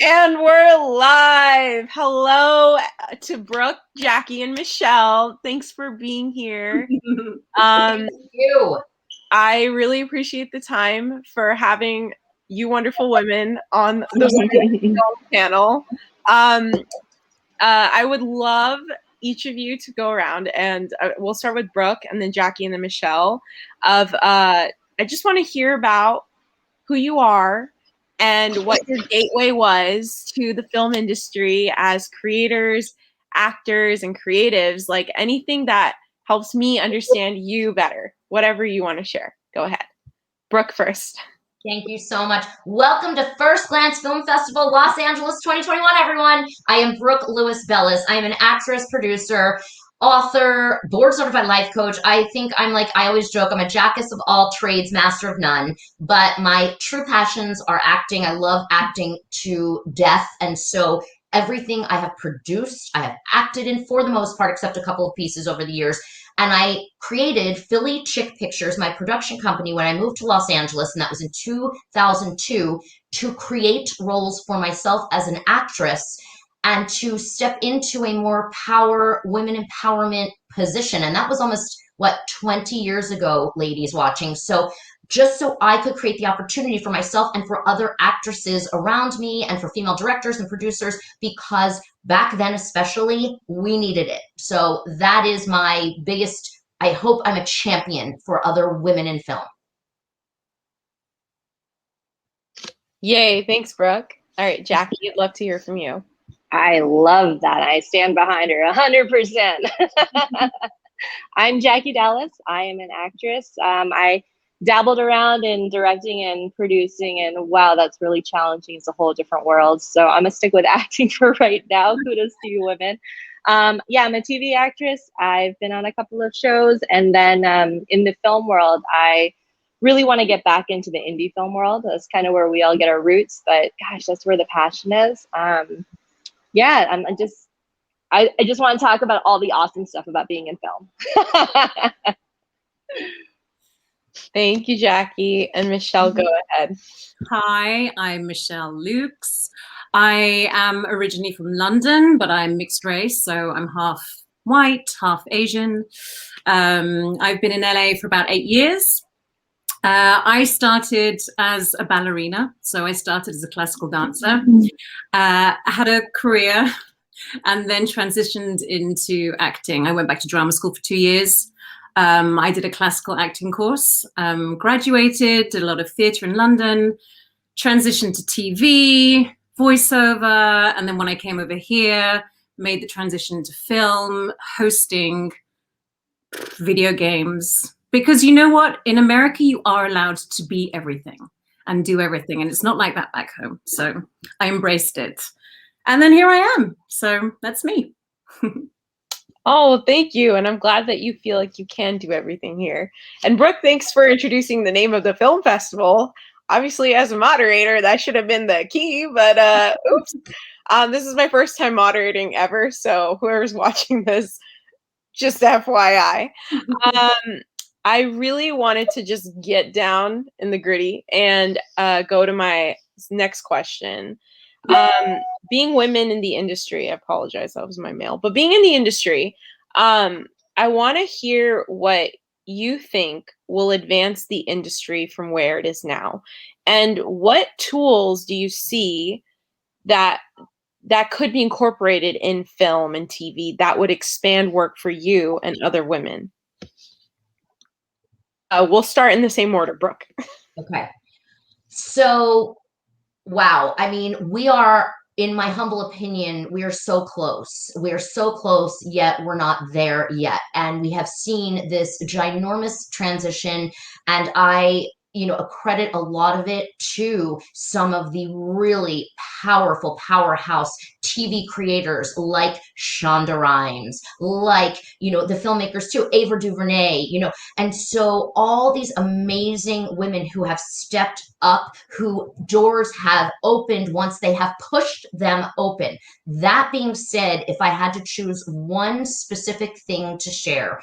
And we're live. Hello to Brooke, Jackie, and Michelle. Thanks for being here. Thank you. I really appreciate the time for having you wonderful women on the panel. I would love each of you to go around, and we'll start with Brooke, and then Jackie, and then Michelle. I just want to hear about who you are and what your gateway was to the film industry as creators, actors, and creatives, like anything that helps me understand you better. Whatever you want to share. Go ahead. Brooke first. Thank you so much. Welcome to FirstGlance Film Festival, Los Angeles 2021, everyone. I am Brooke Lewis Bellis. I am an actress, producer, author, board certified life coach. I think I always joke, I'm a jackass of all trades, master of none. But my true passions are acting. I love acting to death. And so everything I have produced, I have acted in for the most part, except a couple of pieces over the years. And I created Philly Chick Pictures, my production company, when I moved to Los Angeles, and that was in 2002, to create roles for myself as an actress and to step into a more women empowerment position. And that was almost, 20 years ago, ladies watching. So just so I could create the opportunity for myself and for other actresses around me and for female directors and producers, because back then especially, we needed it. So that is my biggest, I hope I'm a champion for other women in film. Yay, thanks, Brooke. All right, Jackie, I'd love to hear from you. I love that. I stand behind her 100%. I'm Jackie Dallas. I am an actress. I dabbled around in directing and producing, and wow, that's really challenging. It's a whole different world. So I'm gonna stick with acting for right now. Kudos to you women. Yeah, I'm a TV actress. I've been on a couple of shows, and then in the film world, I really want to get back into the indie film world. That's kind of where we all get our roots, but gosh, that's where the passion is. Yeah, I just want to talk about all the awesome stuff about being in film. Thank you, Jackie. And Michelle, go ahead. Hi, I'm Michelle Lukes. I am originally from London, but I'm mixed race, so I'm half white, half Asian. I've been in LA for about 8 years. I started as a ballerina, so I started as a classical dancer. I had a career and then transitioned into acting. I went back to drama school for 2 years. I did a classical acting course, graduated, did a lot of theatre in London, transitioned to TV, voiceover, and then when I came over here, made the transition to film, hosting, video games. Because you know what? In America, you are allowed to be everything and do everything, and it's not like that back home. So I embraced it. And then here I am. So that's me. Oh, thank you. And I'm glad that you feel like you can do everything here. And Brooke, thanks for introducing the name of the film festival. Obviously, as a moderator, that should have been the key, but oops. This is my first time moderating ever. So whoever's watching this, just FYI. I really wanted to just get down in the gritty and go to my next question. Being women in the industry, I apologize, that was my mail, but being in the industry, I want to hear what you think will advance the industry from where it is now. And what tools do you see that could be incorporated in film and TV that would expand work for you and other women? We'll start in the same order, Brooke. Okay. So, wow. I mean, we are, in my humble opinion, we are so close. We are so close, yet we're not there yet. And we have seen this ginormous transition. And I accredit a lot of it to some of the really powerful powerhouse TV creators like Shonda Rhimes, like, the filmmakers too, Ava DuVernay, and so all these amazing women who have stepped up, who doors have opened once they have pushed them open. That being said, if I had to choose one specific thing to share,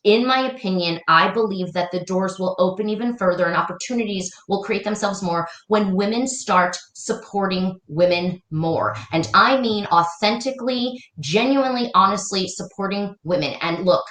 in my opinion, I believe that the doors will open even further and opportunities will create themselves more when women start supporting women more. And I mean authentically, genuinely, honestly supporting women. And look,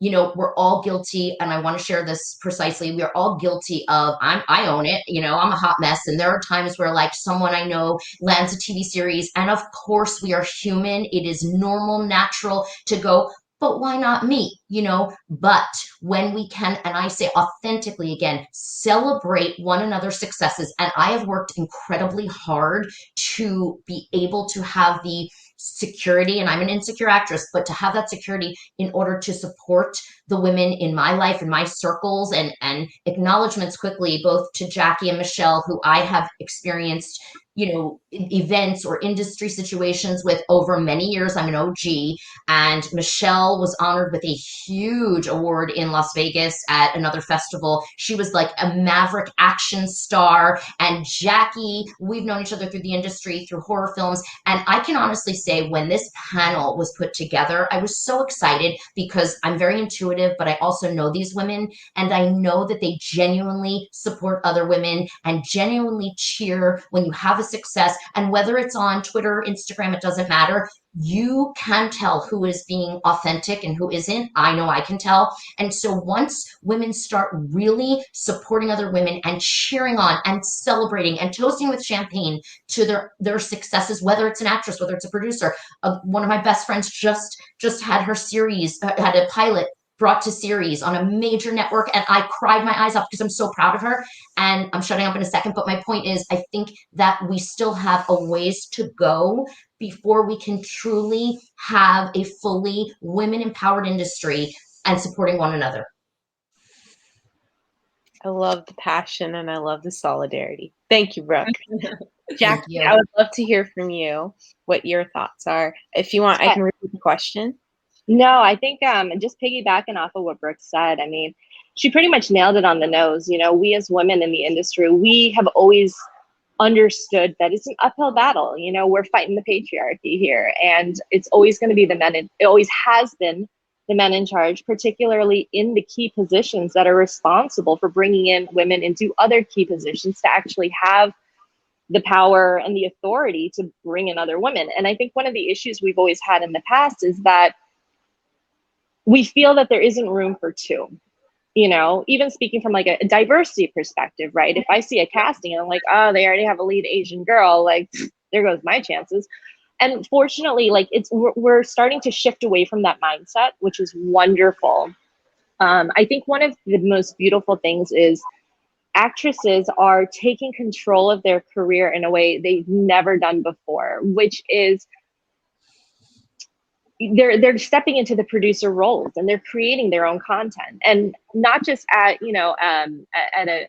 you know, we're all guilty, and I want to share this precisely. We are all guilty of, I own it, you know, I'm a hot mess. And there are times where like someone I know lands a TV series, and of course we are human. It is normal, natural to go, but why not me? You know, but when we can, and I say authentically again, celebrate one another's successes. And I have worked incredibly hard to be able to have the security, and I'm an insecure actress, but to have that security in order to support the women in my life and my circles, and acknowledgments quickly, both to Jackie and Michelle, who I have experienced, you know, events or industry situations with over many years. I'm an OG, and Michelle was honored with a huge award in Las Vegas at another festival. She was like a maverick action star. And Jackie, we've known each other through the industry, through horror films. And I can honestly say when this panel was put together, I was so excited because I'm very intuitive, but I also know these women, and I know that they genuinely support other women and genuinely cheer when you have a success. And whether it's on Twitter, Instagram, it doesn't matter. You can tell who is being authentic and who isn't. I know I can tell. And so once women start really supporting other women and cheering on and celebrating and toasting with champagne to their successes, whether it's an actress, whether it's a producer, one of my best friends just had her series, had a pilot brought to series on a major network, and I cried my eyes out because I'm so proud of her. And I'm shutting up in a second, but my point is, I think that we still have a ways to go before we can truly have a fully women empowered industry and supporting one another. I love the passion and I love the solidarity. Thank you, Brooke. Jackie, you. I would love to hear from you what your thoughts are. If you want, I can repeat the question. No, I think just piggybacking off of what Brooke said, I mean, she pretty much nailed it on the nose. You know, we as women in the industry, we have always understood that it's an uphill battle. You know, we're fighting the patriarchy here, and it's always going to be the men, it always has been the men in charge, particularly in the key positions that are responsible for bringing in women into other key positions to actually have the power and the authority to bring in other women. And I think one of the issues we've always had in the past is that we feel that there isn't room for two. You know, even speaking from like a diversity perspective, right? If I see a casting and I'm like, oh, they already have a lead Asian girl, like there goes my chances. And fortunately, like we're starting to shift away from that mindset, which is wonderful. I think one of the most beautiful things is actresses are taking control of their career in a way they've never done before, which is they're stepping into the producer roles and they're creating their own content, and not just at, you know, at a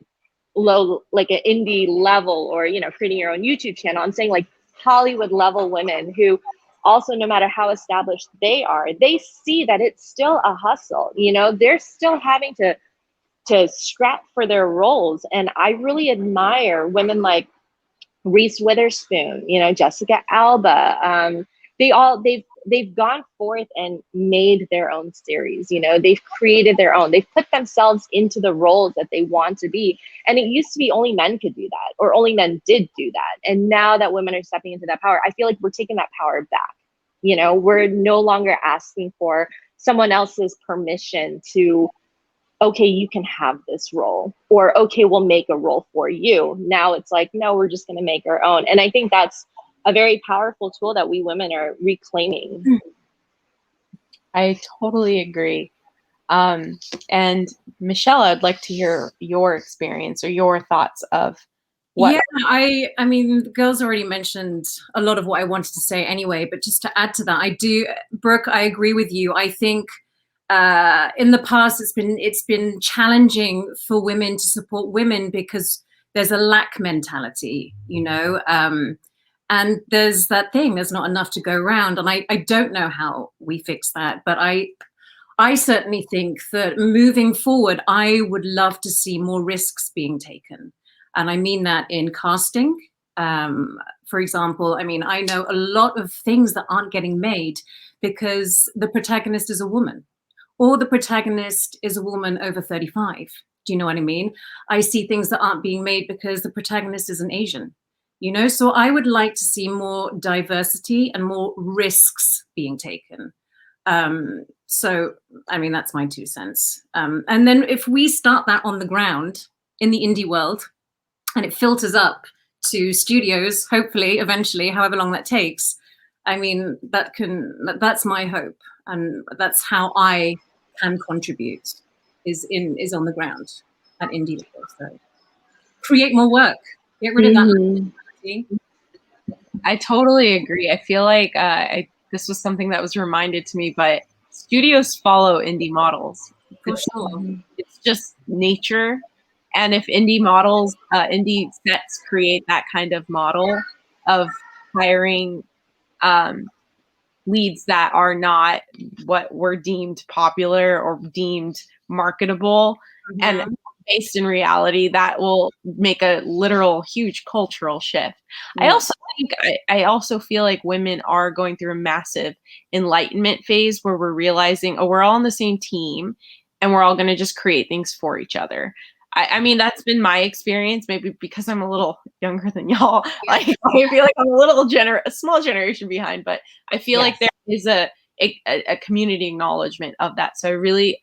low, like an indie level, or, you know, creating your own YouTube channel. I'm saying like Hollywood level women who also, no matter how established they are, they see that it's still a hustle. You know, they're still having to scrap for their roles. And I really admire women like Reese Witherspoon, you know, Jessica Alba. They've gone forth and made their own series. You know, they've created their own. They've put themselves into the roles that they want to be. And it used to be only men could do that, or only men did do that. And now that women are stepping into that power, I feel like we're taking that power back. You know, we're no longer asking for someone else's permission to, okay, you can have this role, or okay, we'll make a role for you. Now it's like, no, we're just going to make our own. And I think that's a very powerful tool that we women are reclaiming. I totally agree. And Michelle, I'd like to hear your experience or your thoughts of what. Yeah, I mean, the girls already mentioned a lot of what I wanted to say anyway, but just to add to that, Brooke, I agree with you. I think in the past it's been challenging for women to support women because there's a lack mentality, you know, and there's that thing, there's not enough to go around. And I don't know how we fix that, but I certainly think that moving forward, I would love to see more risks being taken. And I mean that in casting. For example, I mean, I know a lot of things that aren't getting made because the protagonist is a woman, or the protagonist is a woman over 35. Do you know what I mean? I see things that aren't being made because the protagonist is an Asian, you know? So I would like to see more diversity and more risks being taken. So, I mean, that's my 2 cents. And then if we start that on the ground in the indie world and it filters up to studios, hopefully, eventually, however long that takes, I mean, that's my hope. And that's how I can contribute is on the ground at indie level. So create more work, get rid of that. I totally agree. I feel like this was something that was reminded to me, but studios follow indie models. For sure. It's just nature. And if indie sets create that kind of model of hiring leads that are not what were deemed popular or deemed marketable and based in reality, that will make a literal huge cultural shift. I also feel like women are going through a massive enlightenment phase where we're realizing, oh, we're all on the same team and we're all going to just create things for each other. I mean, that's been my experience, maybe because I'm a little younger than y'all. Like, I feel like I'm a small generation behind, but I feel like there is a community acknowledgement of that. So I really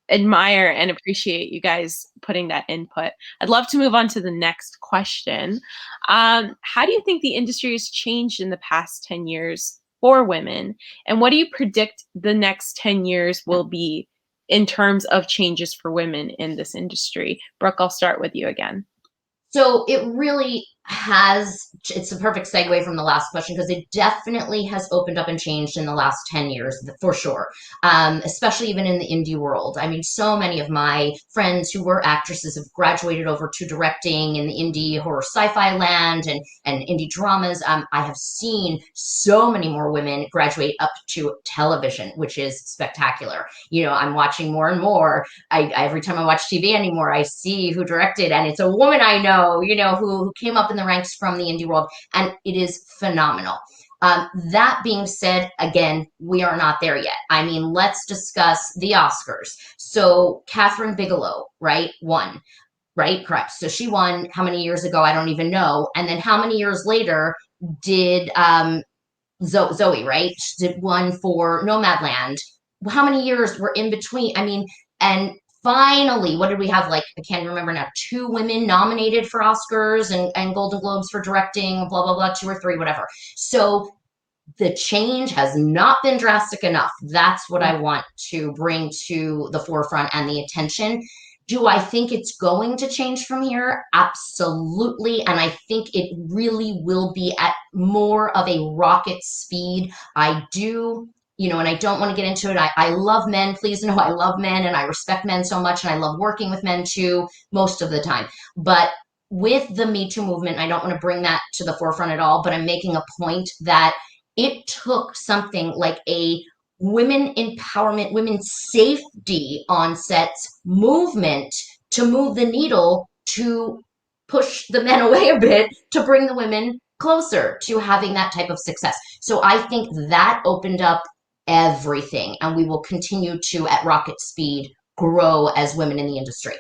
admire and appreciate you guys putting that input. I'd love to move on to the next question. How do you think the industry has changed in the past 10 years for women? And what do you predict the next 10 years will be in terms of changes for women in this industry? Brooke, I'll start with you again. So it really it's a perfect segue from the last question, because it definitely has opened up and changed in the last 10 years, for sure. Especially even in the indie world. I mean, so many of my friends who were actresses have graduated over to directing in the indie horror sci-fi land and indie dramas. I have seen so many more women graduate up to television, which is spectacular. You know, I'm watching more and more. Every time I watch TV anymore, I see who directed, and it's a woman I know, you know, who came up in the ranks from the indie world, and it is phenomenal. That being said, again, we are not there yet. I mean, let's discuss the Oscars. So Catherine Bigelow, right, won, right? Correct. So she won how many years ago? I don't even know. And then how many years later did Zoe, right? She did one for Nomadland. How many years were in between? I mean, and finally, what did we have? Like, I can't remember now, 2 women nominated for Oscars and Golden Globes for directing, blah, blah, blah, 2 or 3, whatever. So the change has not been drastic enough. That's what I want to bring to the forefront and the attention. Do I think it's going to change from here? Absolutely. And I think it really will be at more of a rocket speed. I do, you know, and I don't want to get into it. I love men. Please know I love men and I respect men so much. And I love working with men too, most of the time. But with the Me Too movement, I don't want to bring that to the forefront at all, but I'm making a point that it took something like a women empowerment, women's safety on sets movement to move the needle, to push the men away a bit, to bring the women closer to having that type of success. So I think that opened up everything, and we will continue to, at rocket speed, grow as women in the industry.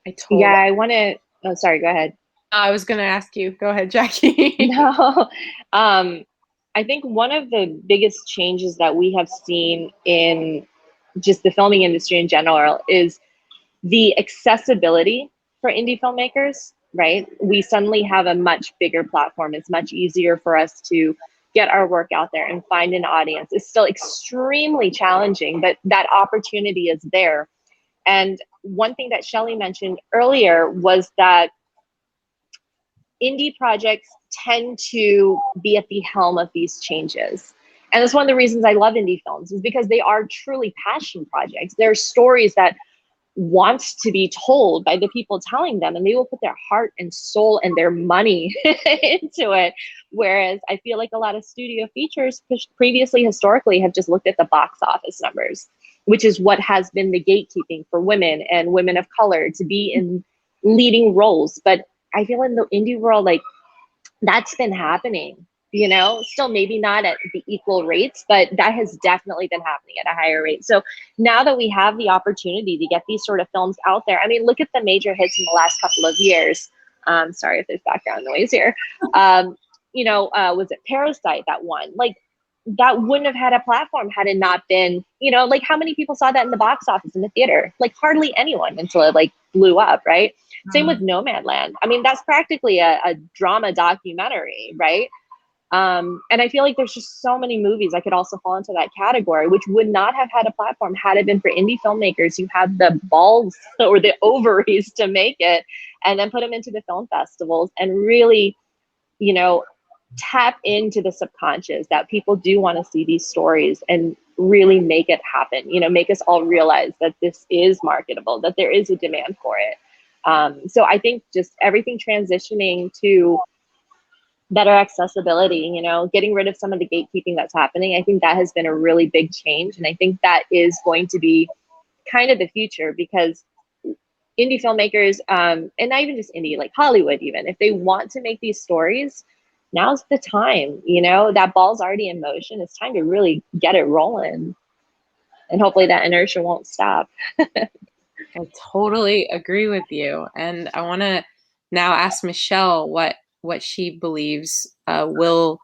I want to, oh, sorry, go ahead. I was going to ask you. Go ahead, Jackie. No. I think one of the biggest changes that we have seen in just the filming industry in general is the accessibility for indie filmmakers, right? We suddenly have a much bigger platform. It's much easier for us to get our work out there and find an audience. It's still extremely challenging, but that opportunity is there. And one thing that Shelley mentioned earlier was that indie projects tend to be at the helm of these changes. And that's one of the reasons I love indie films, is because they are truly passion projects. They're stories that want to be told by the people telling them, and they will put their heart and soul and their money into it. Whereas I feel like a lot of studio features previously, historically, have just looked at the box office numbers, which is what has been the gatekeeping for women and women of color to be in leading roles. But I feel in the indie world, like, that's been happening you know, still maybe not at the equal rates, but that has definitely been happening at a higher rate. So now that we have the opportunity to get these sort of films out there, I mean, look at the major hits in the last couple of years. Sorry if there's background noise here. You know, was it Parasite that won? Like, that wouldn't have had a platform had it not been, you know, like how many people saw that in the box office in the theater? Like hardly anyone until it like blew up, right? Same with Nomadland. I mean, that's practically a drama documentary, right? And I feel like there's just so many movies that could also fall into that category, which would not have had a platform had it been for indie filmmakers who have the balls or the ovaries to make it and then put them into the film festivals and really, you know, tap into the subconscious that people do want to see these stories and really make it happen, you know, make us all realize that this is marketable, that there is a demand for it. So I think just everything transitioning to better accessibility, you know, getting rid of some of the gatekeeping that's happening, I think that has been a really big change. And I think that is going to be kind of the future, because indie filmmakers, and not even just indie, like Hollywood even, if they want to make these stories, now's the time, you know, that ball's already in motion. It's time to really get it rolling. And hopefully that inertia won't stop. I totally agree with you. And I want to now ask Michelle what she believes will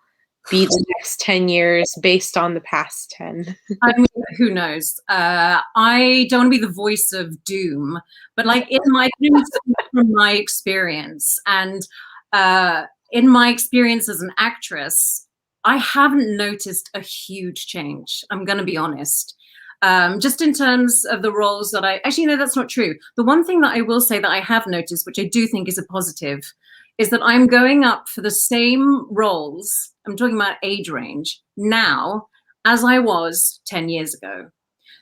be the next 10 years based on the past 10. I mean, who knows? I don't want to be the voice of doom, but like from my experience and in my experience as an actress, I haven't noticed a huge change. I'm going to be honest. Just in terms of the roles that actually, no, that's not true. The one thing that I will say that I have noticed, which I do think is a positive, is that I'm going up for the same roles, I'm talking about age range, now as I was 10 years ago.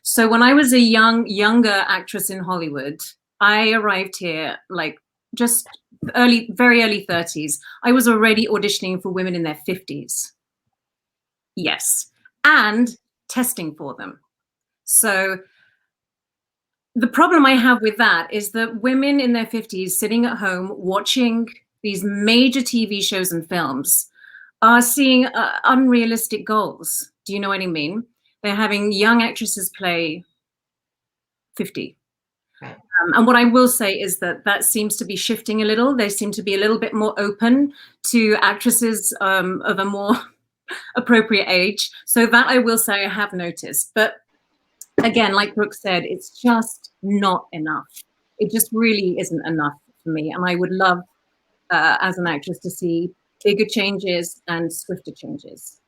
So when I was a younger actress in Hollywood, I arrived here like just very early 30s. I was already auditioning for women in their 50s. Yes. And testing for them. So the problem I have with that is that women in their 50s sitting at home watching these major TV shows and films are seeing unrealistic goals. Do you know what I mean? They're having young actresses play 50. And what I will say is that seems to be shifting a little. They seem to be a little bit more open to actresses of a more appropriate age. So that I will say I have noticed. But again, like Brooke said, it's just not enough. It just really isn't enough for me. And I would love, as an actress, to see bigger changes and swifter changes.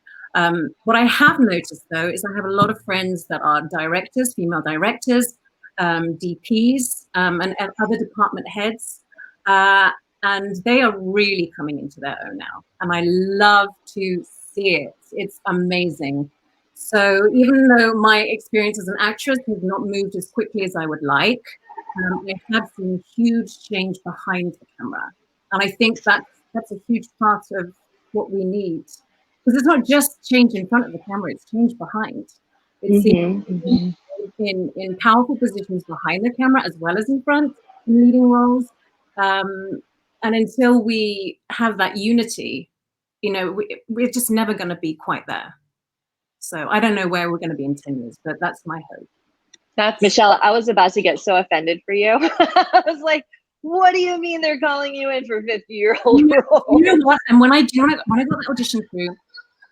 What I have noticed, though, is I have a lot of friends that are directors, female directors, DPs, and other department heads. And they are really coming into their own now. And I love to see it. It's amazing. So even though my experience as an actress has not moved as quickly as I would like, I have seen huge change behind the camera. And I think that's a huge part of what we need. Because it's not just change in front of the camera, it's change behind. It's in powerful positions behind the camera as well as in front, in leading roles. And until we have that unity, you know, we're just never going to be quite there. So I don't know where we're going to be in 10 years, but that's my hope. That's Michelle, I was about to get so offended for you. I was like, what do you mean they're calling you in for 50-year-old roles? You know what? And when I got the audition through,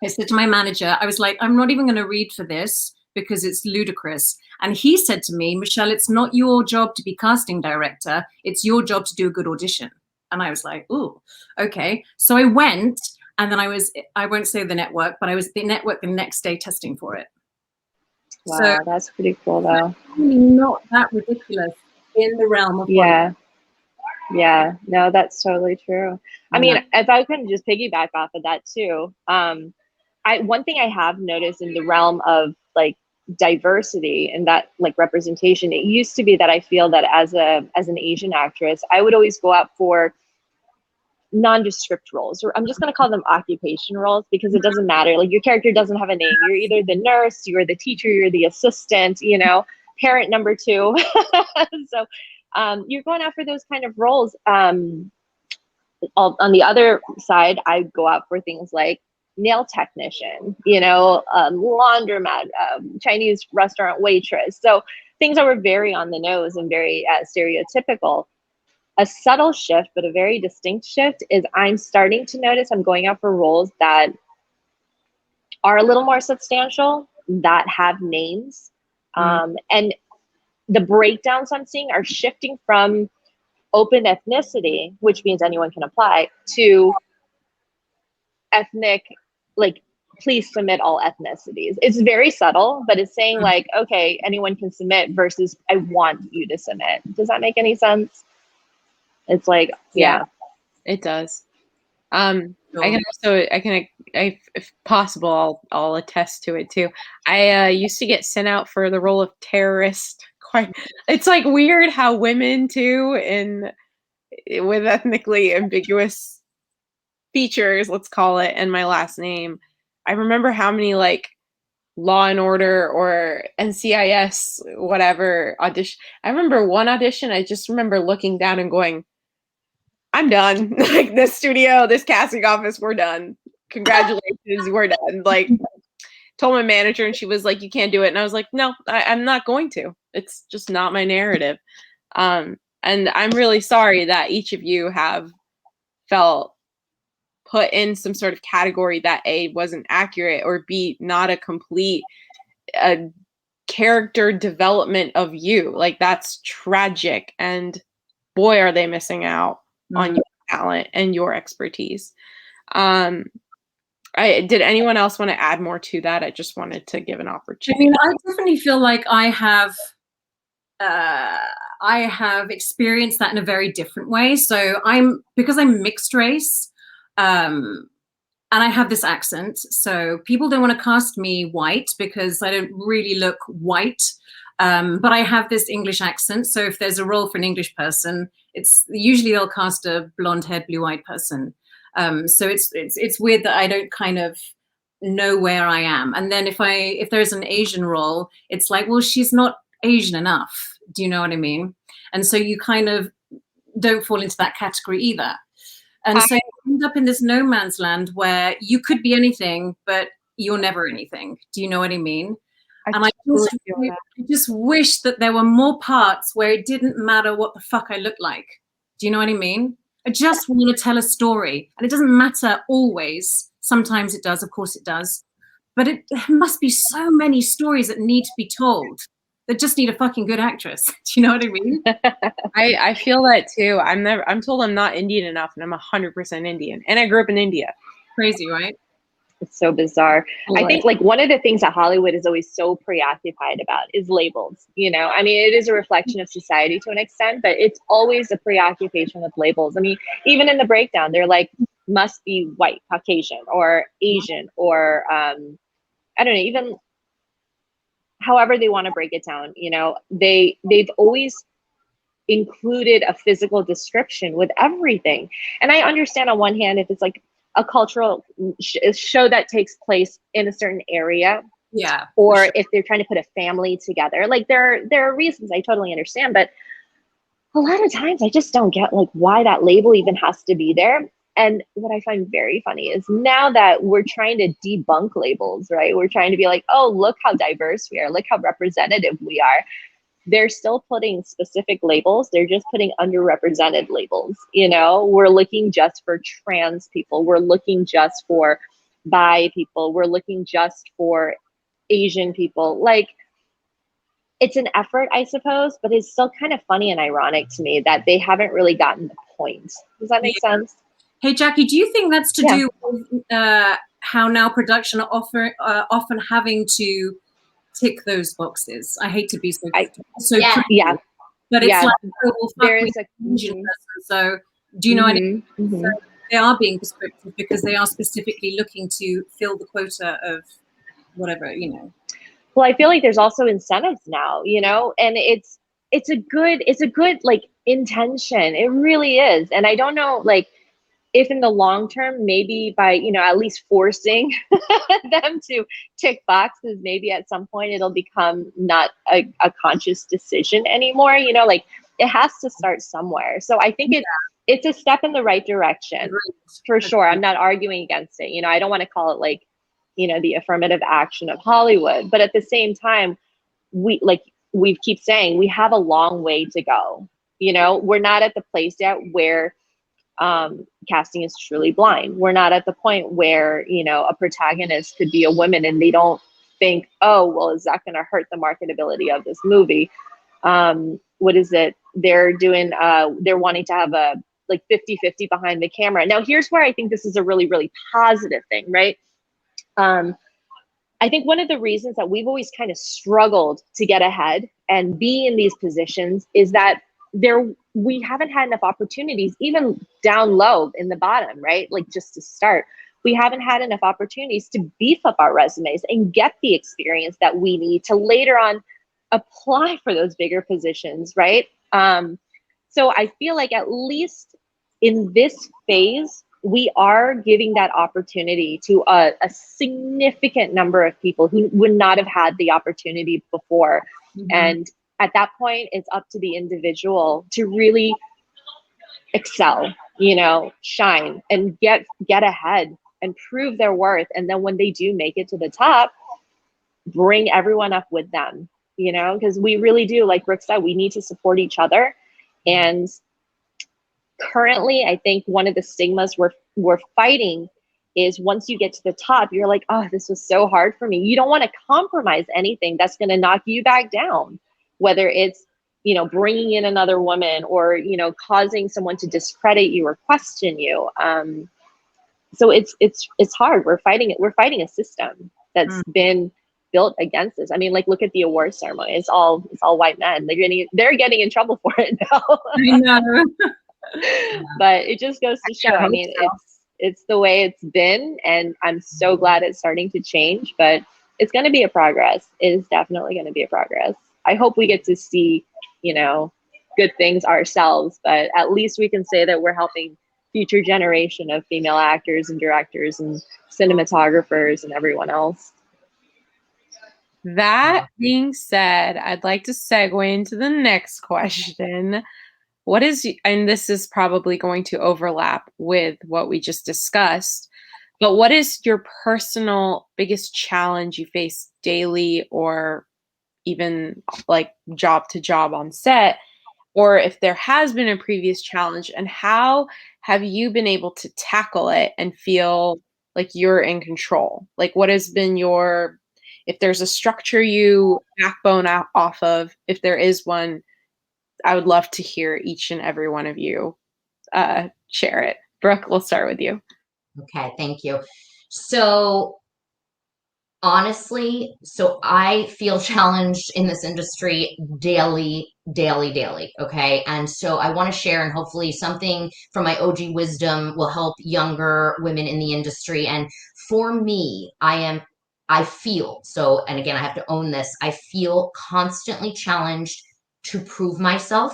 I said to my manager, I was like, I'm not even going to read for this because it's ludicrous. And he said to me, Michelle, it's not your job to be casting director. It's your job to do a good audition. And I was like, ooh, okay. So I went, and then I won't say the network, but I was at the network the next day testing for it. Wow, so that's pretty cool though. Really not that ridiculous in the realm of Yeah, no, that's totally true. I mean, if I can just piggyback off of that too, one thing I have noticed in the realm of like diversity and that like representation, it used to be that I feel that as an Asian actress, I would always go out for nondescript roles, or I'm just going to call them occupation roles, because it doesn't matter. Like your character doesn't have a name. You're either the nurse, you're the teacher, you're the assistant, you know, parent number 2. So you're going out for those kind of roles. On the other side, I go out for things like nail technician, laundromat, Chinese restaurant waitress. So things that were very on the nose and very stereotypical. A subtle shift, but a very distinct shift, is I'm starting to notice I'm going out for roles that are a little more substantial, that have names. And the breakdowns I'm seeing are shifting from open ethnicity, which means anyone can apply, to ethnic, like, please submit all ethnicities. It's very subtle, but it's saying like, okay, anyone can submit versus I want you to submit. Does that make any sense? It's like, yeah. It does. If possible, I'll attest to it too. I used to get sent out for the role of terrorist. It's like weird how women too, with ethnically ambiguous features, let's call it, and my last name. I remember how many like Law and Order or NCIS whatever audition. I remember one audition. I just remember looking down and going, I'm done. Like, this studio, this casting office, we're done. Congratulations, we're done. Like, told my manager and she was like, you can't do it. And I was like, no, I'm not going to. It's just not my narrative. And I'm really sorry that each of you have felt put in some sort of category that A, wasn't accurate, or B, not a complete character development of you. Like, that's tragic. And boy, are they missing out on your talent and your expertise. Did anyone else want to add more to that? I just wanted to give an opportunity. I mean, I definitely feel like I have experienced that in a very different way. So because I'm mixed race, and I have this accent, so people don't want to cast me white because I don't really look white. But I have this English accent, so if there's a role for an English person, it's usually they'll cast a blonde-haired, blue-eyed person. So it's weird that I don't kind of know where I am. And then if there's an Asian role, it's like, well, she's not Asian enough. Do you know what I mean? And so you kind of don't fall into that category either. And so you end up in this no man's land where you could be anything, but you're never anything. Do you know what I mean? I just wish that there were more parts where it didn't matter what the fuck I looked like. Do you know what I mean? I just want to tell a story. And it doesn't matter always. Sometimes it does, of course it does. But there must be so many stories that need to be told that just need a fucking good actress. Do you know what I mean? I feel that too. I'm told I'm not Indian enough, and I'm 100% Indian. And I grew up in India. Crazy, right? It's so bizarre. I think like one of the things that Hollywood is always so preoccupied about is labels. I mean, it is a reflection of society to an extent, but it's always a preoccupation with labels. I mean, even in the breakdown, they're like, must be white, Caucasian, or Asian, or I don't know, even however they want to break it down. They've always included a physical description with everything. And I understand on one hand, if it's like a cultural show that takes place in a certain area, or if they're trying to put a family together, like there are reasons, I totally understand, but a lot of times I just don't get like why that label even has to be there. And what I find very funny is now that we're trying to debunk labels, right? We're trying to be like, oh, look how diverse we are, look how representative we are. They're still putting specific labels. They're just putting underrepresented labels. We're looking just for trans people. We're looking just for bi people. We're looking just for Asian people. Like, it's an effort, I suppose, but it's still kind of funny and ironic to me that they haven't really gotten the point. Does that make sense? Hey, Jackie, do you think that's to do with how now production are often having to tick those boxes? I hate to be so yeah, but it's like, there is a Asian person. So do you know what I mean? So they are being prescriptive because they are specifically looking to fill the quota of whatever. Well, I feel like there's also incentives now, and it's a good like intention. It really is. And I don't know, like, if in the long term, maybe by, at least forcing them to tick boxes, maybe at some point it'll become not a conscious decision anymore, like it has to start somewhere. So I think it's a step in the right direction for sure. I'm not arguing against it. You know, I don't want to call it like, you know, the affirmative action of Hollywood, but at the same time, we keep saying we have a long way to go. You know, we're not at the place yet where casting is truly blind. We're not at the point where, you know, a protagonist could be a woman and they don't think, oh, well, is that going to hurt the marketability of this movie? What is it? They're doing, they're wanting to have a like 50-50 behind the camera. Now, here's where I think this is a really, really positive thing, right? I think one of the reasons that we've always kind of struggled to get ahead and be in these positions is that we haven't had enough opportunities, even down low in the bottom, right? Like just to start, we haven't had enough opportunities to beef up our resumes and get the experience that we need to later on apply for those bigger positions, right? So I feel like at least in this phase, we are giving that opportunity to a significant number of people who would not have had the opportunity before. Mm-hmm. And at that point, it's up to the individual to really excel, you know, shine and get ahead and prove their worth. And then when they do make it to the top, bring everyone up with them, you know, because we really do, like Brooke said, we need to support each other. And currently, I think one of the stigmas we're fighting is once you get to the top, you're like, oh, this was so hard for me. You don't want to compromise anything that's going to knock you back down, whether it's, you know, bringing in another woman or, you know, causing someone to discredit you or question you. So it's hard. We're fighting it. We're fighting a system that's been built against us. I mean, like, look at the award ceremony. It's all white men. They're getting in trouble for it now. I know. But it just goes to show, I mean, it's the way it's been, and I'm so glad it's starting to change, but it's going to be a progress. It is definitely going to be a progress. I hope we get to see, you know, good things ourselves, but at least we can say that we're helping future generation of female actors and directors and cinematographers and everyone else. That being said, I'd like to segue into the next question. What is, and this is probably going to overlap with what we just discussed, but what is your personal biggest challenge you face daily or even like job to job on set? Or if there has been a previous challenge, and how have you been able to tackle it and feel like you're in control? Like, what has been your, if there's a structure you backbone off of, if there is one, I would love to hear each and every one of you share it. Brooke, we'll start with you. Okay, thank you. So honestly, so I feel challenged in this industry daily. Okay. And so I want to share, and hopefully something from my OG wisdom will help younger women in the industry. And for me, I feel, so, and again, I have to own this, I feel constantly challenged to prove myself.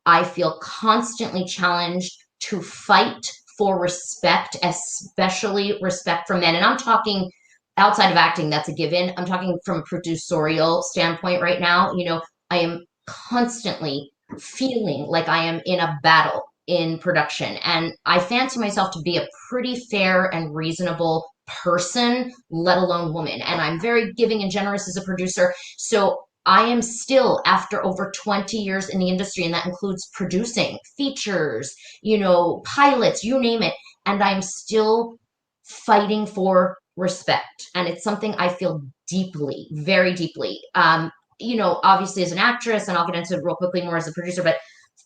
I feel constantly challenged to fight for respect, especially respect from men. And I'm talking outside of acting, that's a given. I'm talking from a producerial standpoint right now. You know, I am constantly feeling like I am in a battle in production. And I fancy myself to be a pretty fair and reasonable person, let alone woman. And I'm very giving and generous as a producer. So I am still, after over 20 years in the industry, and that includes producing features, you know, pilots, you name it. And I'm still fighting for respect. And it's something I feel deeply, very deeply. You know, obviously as an actress, and I'll get into it real quickly more as a producer, but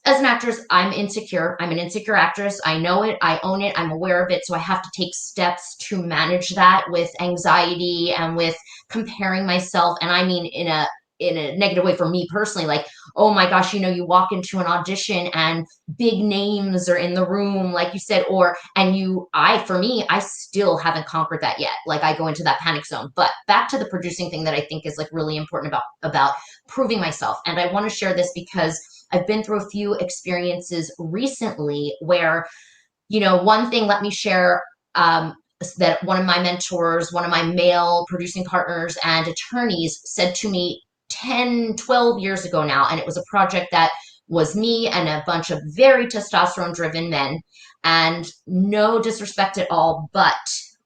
as an actress, I'm insecure. I'm an insecure actress. I know it. I own it. I'm aware of it. So I have to take steps to manage that with anxiety and with comparing myself. And I mean, in a negative way for me personally, like, oh my gosh, you know, you walk into an audition and big names are in the room, like you said, for me, I still haven't conquered that yet. Like, I go into that panic zone. But back to the producing thing that I think is like really important about proving myself. And I want to share this because I've been through a few experiences recently where, you know, one thing, let me share, that one of my mentors, one of my male producing partners and attorneys said to me 10, 12 years ago now. And it was a project that was me and a bunch of very testosterone driven men. And no disrespect at all, but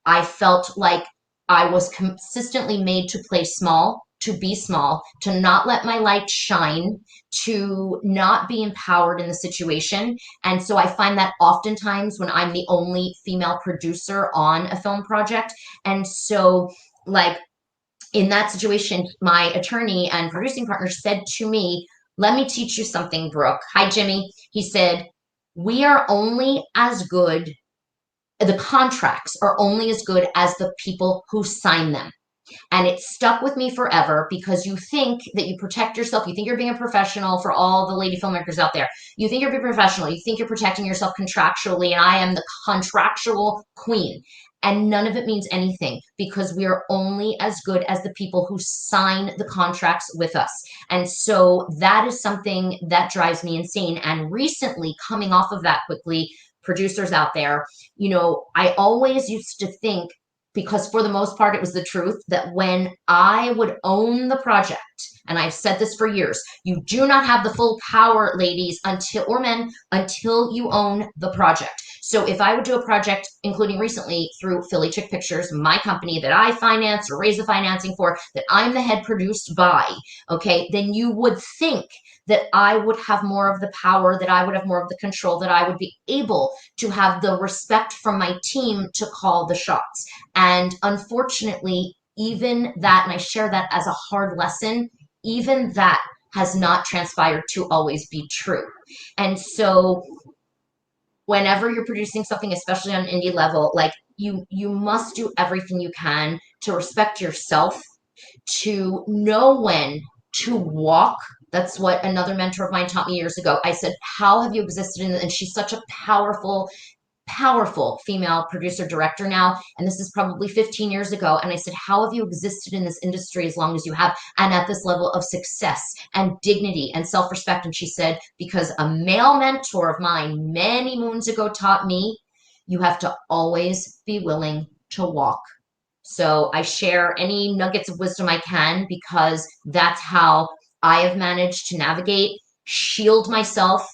I felt like I was consistently made to play small, to be small, to not let my light shine, to not be empowered in the situation. And so I find that oftentimes when I'm the only female producer on a film project. And so, like, in that situation, my attorney and producing partner said to me, "Let me teach you something, Brooke." Hi, Jimmy. He said, "We are only as good, the contracts are only as good as the people who sign them." And it stuck with me forever because you think that you protect yourself. You think you're being a professional. For all the lady filmmakers out there, you think you're being professional. You think you're protecting yourself contractually. And I am the contractual queen. And none of it means anything because we are only as good as the people who sign the contracts with us. And so that is something that drives me insane. And recently, coming off of that quickly, producers out there, I always used to think, because for the most part, it was the truth, that when I would own the project, and I've said this for years, you do not have the full power, ladies, or men, until you own the project. So if I would do a project, including recently through Philly Chick Pictures, my company that I finance or raise the financing for, that I'm the head produced by, okay, then you would think that I would have more of the power, that I would have more of the control, that I would be able to have the respect from my team to call the shots. And unfortunately, even that, and I share that as a hard lesson, even that has not transpired to always be true. And so whenever you're producing something, especially on an indie level, like you must do everything you can to respect yourself, to know when to walk. That's what another mentor of mine taught me years ago. I said, "How have you existed in?" And she's such a powerful female producer director now, and this is probably 15 years ago. And I said, "How have you existed in this industry as long as you have, and at this level of success and dignity and self-respect?" And she said, "Because a male mentor of mine many moons ago taught me, you have to always be willing to walk." So I share any nuggets of wisdom I can because that's how I have managed to navigate, shield myself,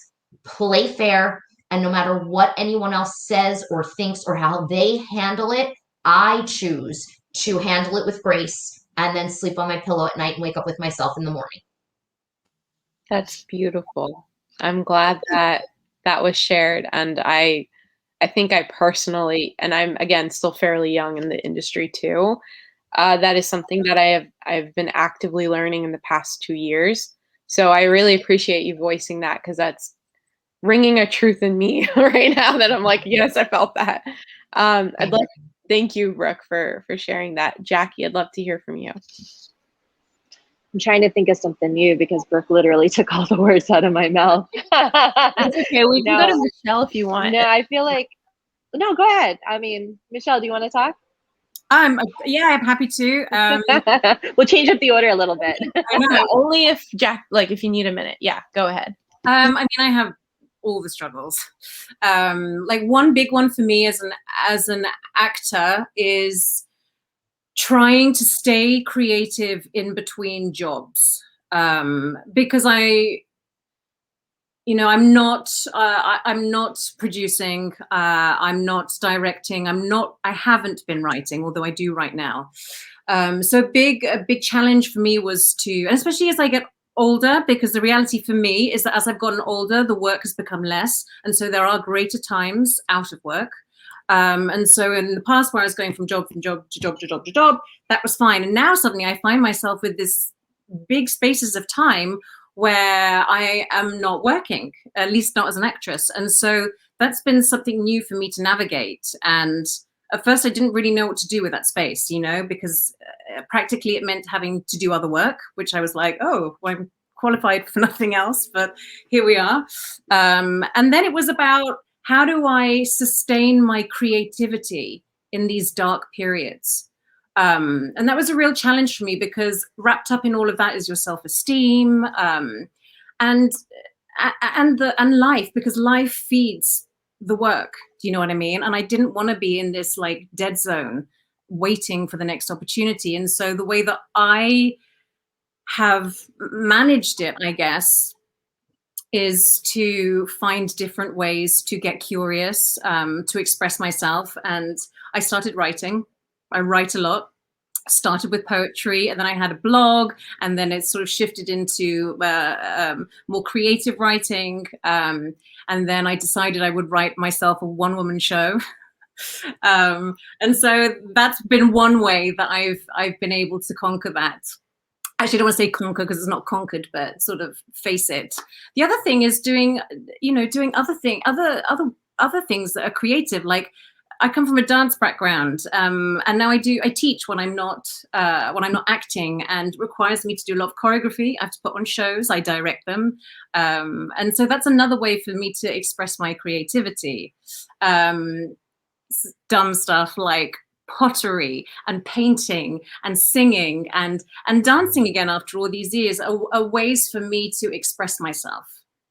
play fair, and no matter what anyone else says or thinks or how they handle it, I choose to handle it with grace and then sleep on my pillow at night and wake up with myself in the morning. That's beautiful. I'm glad that that was shared. And I think I personally, and I'm again still fairly young in the industry too, that is something that I've been actively learning in the past 2 years. So I really appreciate you voicing that because that's ringing a truth in me right now that I'm like, yes, I felt that. Thank you, Brooke, for sharing that. Jackie, I'd love to hear from you. I'm trying to think of something new because Brooke literally took all the words out of my mouth. It's okay. We can go to Michelle if you want. No, I feel like, no, go ahead. I mean, Michelle, do you want to talk? Yeah, I'm happy to. We'll change up the order a little bit. I know, only if if you need a minute. Yeah, go ahead. I mean, I have all the struggles. Like one big one for me as an actor is trying to stay creative in between jobs, because I'm not producing, I'm not directing, I haven't been writing, although I do right now. So a big challenge for me was to, and especially as I get older, because the reality for me is that as I've gotten older, the work has become less. And so there are greater times out of work. And so in the past where I was going from job to job, that was fine. And now suddenly I find myself with this big spaces of time where I am not working, at least not as an actress. And so that's been something new for me to navigate. And at first I didn't really know what to do with that space, because practically it meant having to do other work, which I was like, oh, well, I'm qualified for nothing else, but here we are. And then it was about, how do I sustain my creativity in these dark periods? And that was a real challenge for me because wrapped up in all of that is your self-esteem, and life, because life feeds the work. Do you know what I mean? And I didn't want to be in this like dead zone waiting for the next opportunity. And so the way that I have managed it, I guess, is to find different ways to get curious, to express myself. And I started writing. I write a lot. Started with poetry, and then I had a blog, and then it sort of shifted into more creative writing. And then I decided I would write myself a one-woman show. And so that's been one way that I've been able to conquer that. Actually, I don't want to say conquer because it's not conquered, but sort of face it. The other thing is doing other things that are creative. Like, I come from a dance background, and now I teach when I'm not acting, and it requires me to do a lot of choreography. I have to put on shows, I direct them, and so that's another way for me to express my creativity. Dumb stuff like pottery and painting and singing and dancing again after all these years are ways for me to express myself.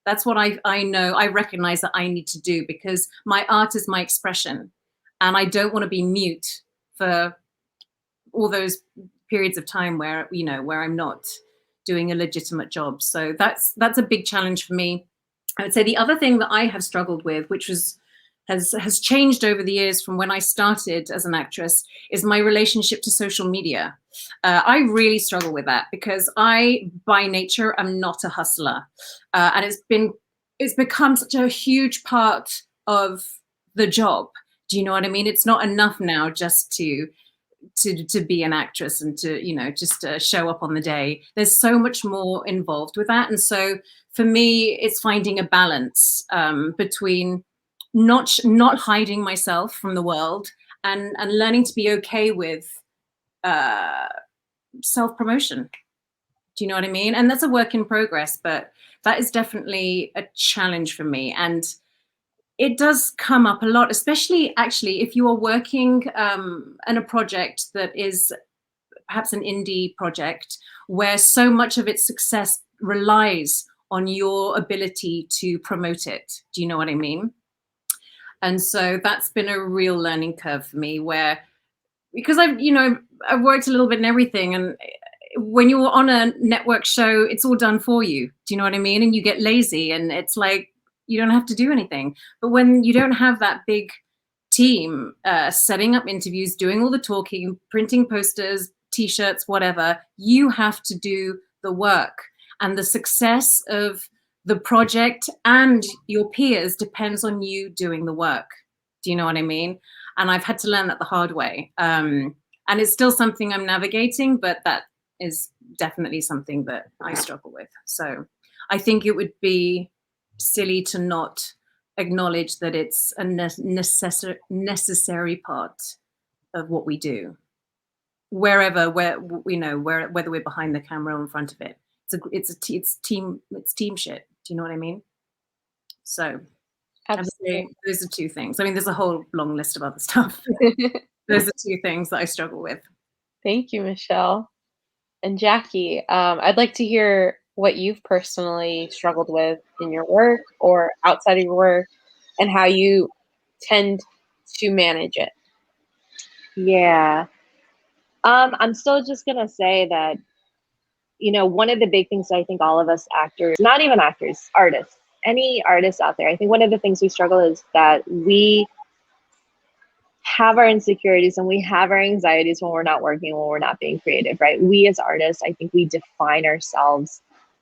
That's what I know, I recognize that I need to do, because my art is my expression, and I don't want to be mute for all those periods of time where I'm not doing a legitimate job. So that's a big challenge for me. I would say the other thing that I have struggled with, which has changed over the years from when I started as an actress, is my relationship to social media. I really struggle with that because I, by nature, am not a hustler, and it's become such a huge part of the job. Do you know what I mean? It's not enough now just to be an actress and to just to show up on the day. There's so much more involved with that, and so for me, it's finding a balance between not hiding myself from the world and learning to be okay with self-promotion. Do you know what I mean? And that's a work in progress, but that is definitely a challenge for me. And it does come up a lot, especially actually if you are working in a project that is perhaps an indie project where so much of its success relies on your ability to promote it. Do you know what I mean? And so that's been a real learning curve for me, because I've worked a little bit in everything, and when you're on a network show, it's all done for you. Do you know what I mean? And you get lazy, and it's like you don't have to do anything. But when you don't have that big team setting up interviews, doing all the talking, printing posters, T-shirts, whatever, you have to do the work. And the success of the project and your peers depends on you doing the work. Do you know what I mean? And I've had to learn that the hard way. And it's still something I'm navigating, but that is definitely something that I struggle with. So I think it would be silly to not acknowledge that it's a necessary part of what we do. Whether we're behind the camera or in front of it. It's team shit. Do you know what I mean? So absolutely, those are two things. I mean, there's a whole long list of other stuff. Those are two things that I struggle with. Thank you, Michelle. And Jackie, I'd like to hear what you've personally struggled with in your work or outside of your work, and how you tend to manage it. Yeah. I'm still just gonna say that, one of the big things I think all of us actors, not even actors, artists, any artists out there, I think one of the things we struggle is that we have our insecurities and we have our anxieties when we're not working, when we're not being creative, right? We as artists, I think we define ourselves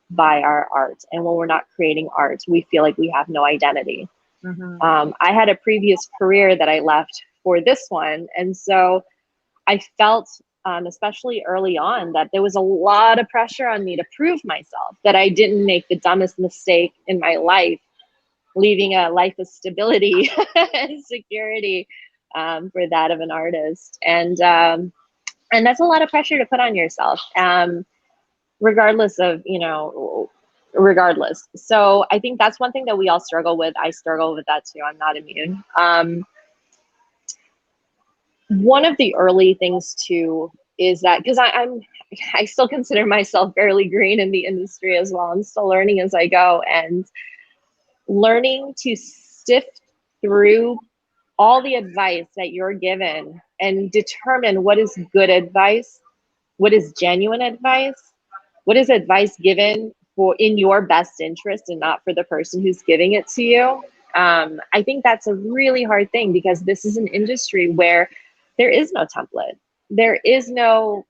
by our art. And when we're not creating art, we feel like we have no identity. Mm-hmm. I had a previous career that I left for this one. And so I felt, especially early on, that there was a lot of pressure on me to prove myself, that I didn't make the dumbest mistake in my life, leaving a life of stability and security for that of an artist. And that's a lot of pressure to put on yourself, regardless. So I think that's one thing that we all struggle with. I struggle with that too. I'm not immune. One of the early things too is that, because I still consider myself fairly green in the industry as well. I'm still learning as I go, and learning to sift through all the advice that you're given and determine what is good advice, what is genuine advice, what is advice given in your best interest and not for the person who's giving it to you. I think that's a really hard thing, because this is an industry where there is no template. There is no,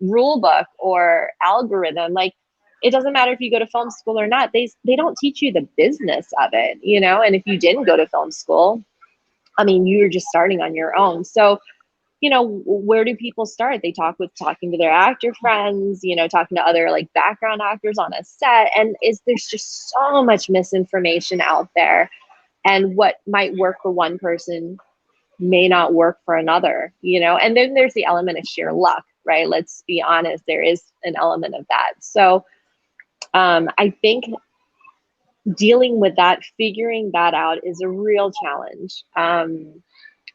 rule book or algorithm. Like, it doesn't matter if you go to film school or not. They don't teach you the business of it, and if you didn't go to film school, I mean, you're just starting on your own. So, where do people start? They talking to their actor friends, talking to other like background actors on a set. And there's just so much misinformation out there. And what might work for one person may not work for another, and then there's the element of sheer luck, right? Let's be honest, there is an element of that. So I think dealing with that, figuring that out is a real challenge.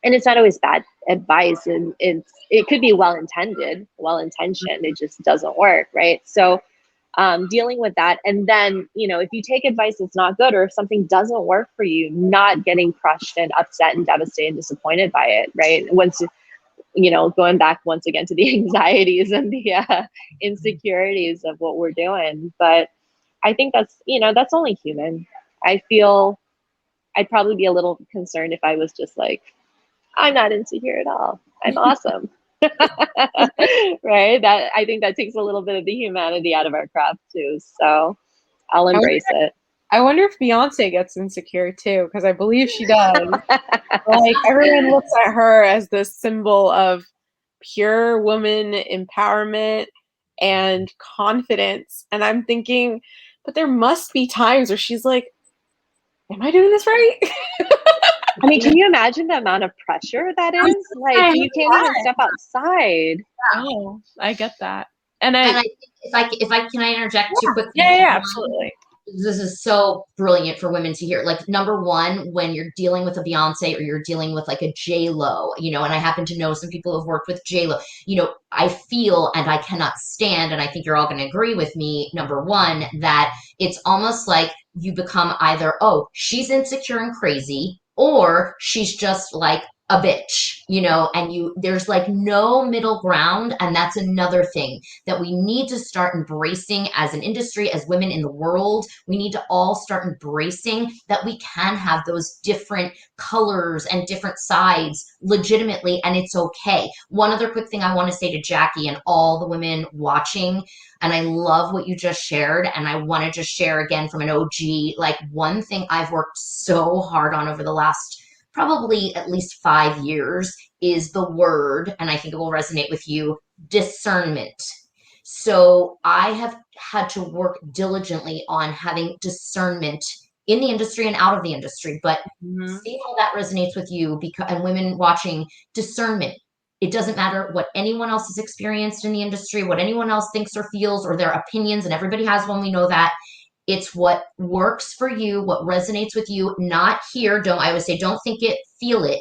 And it's not always bad advice, and it could be well-intentioned, it just doesn't work, right? So dealing with that, and then, if you take advice that's not good, or if something doesn't work for you, not getting crushed and upset and devastated and disappointed by it, right? Once, going back once again to the anxieties and the insecurities of what we're doing. But I think that's only human. I feel I'd probably be a little concerned if I was just like, I'm not insecure at all, I'm awesome. Right? I think that takes a little bit of the humanity out of our craft too. So I'll embrace it. I wonder if Beyonce gets insecure too, because I believe she does. Like, everyone looks at her as this symbol of pure woman empowerment and confidence. And I'm thinking, but there must be times where she's like, am I doing this right? I mean, can you imagine the amount of pressure that is? Like, you can't even step outside. Oh, I get that. And I think can I interject too quickly? Yeah, absolutely. This is so brilliant for women to hear. Like, number one, when you're dealing with a Beyonce or you're dealing with like a J-Lo, and I happen to know some people who have worked with J-Lo, I feel, and I cannot stand, and I think you're all going to agree with me, number one, that it's almost like you become either, oh, she's insecure and crazy, or she's just like a bitch, and there's like no middle ground. And that's another thing that we need to start embracing as an industry, as women in the world. We need to all start embracing that we can have those different colors and different sides legitimately, and it's okay. One other quick thing I want to say to Jackie and all the women watching, and I love what you just shared, and I want to just share again from an OG, like, one thing I've worked so hard on over the last probably at least 5 years is the word, and I think it will resonate with you, discernment. So I have had to work diligently on having discernment in the industry and out of the industry, but see how that resonates with you, and women watching, discernment. It doesn't matter what anyone else has experienced in the industry, what anyone else thinks or feels, or their opinions, and everybody has one, we know that. It's what works for you, what resonates with you, not here. I always say, don't think it, feel it.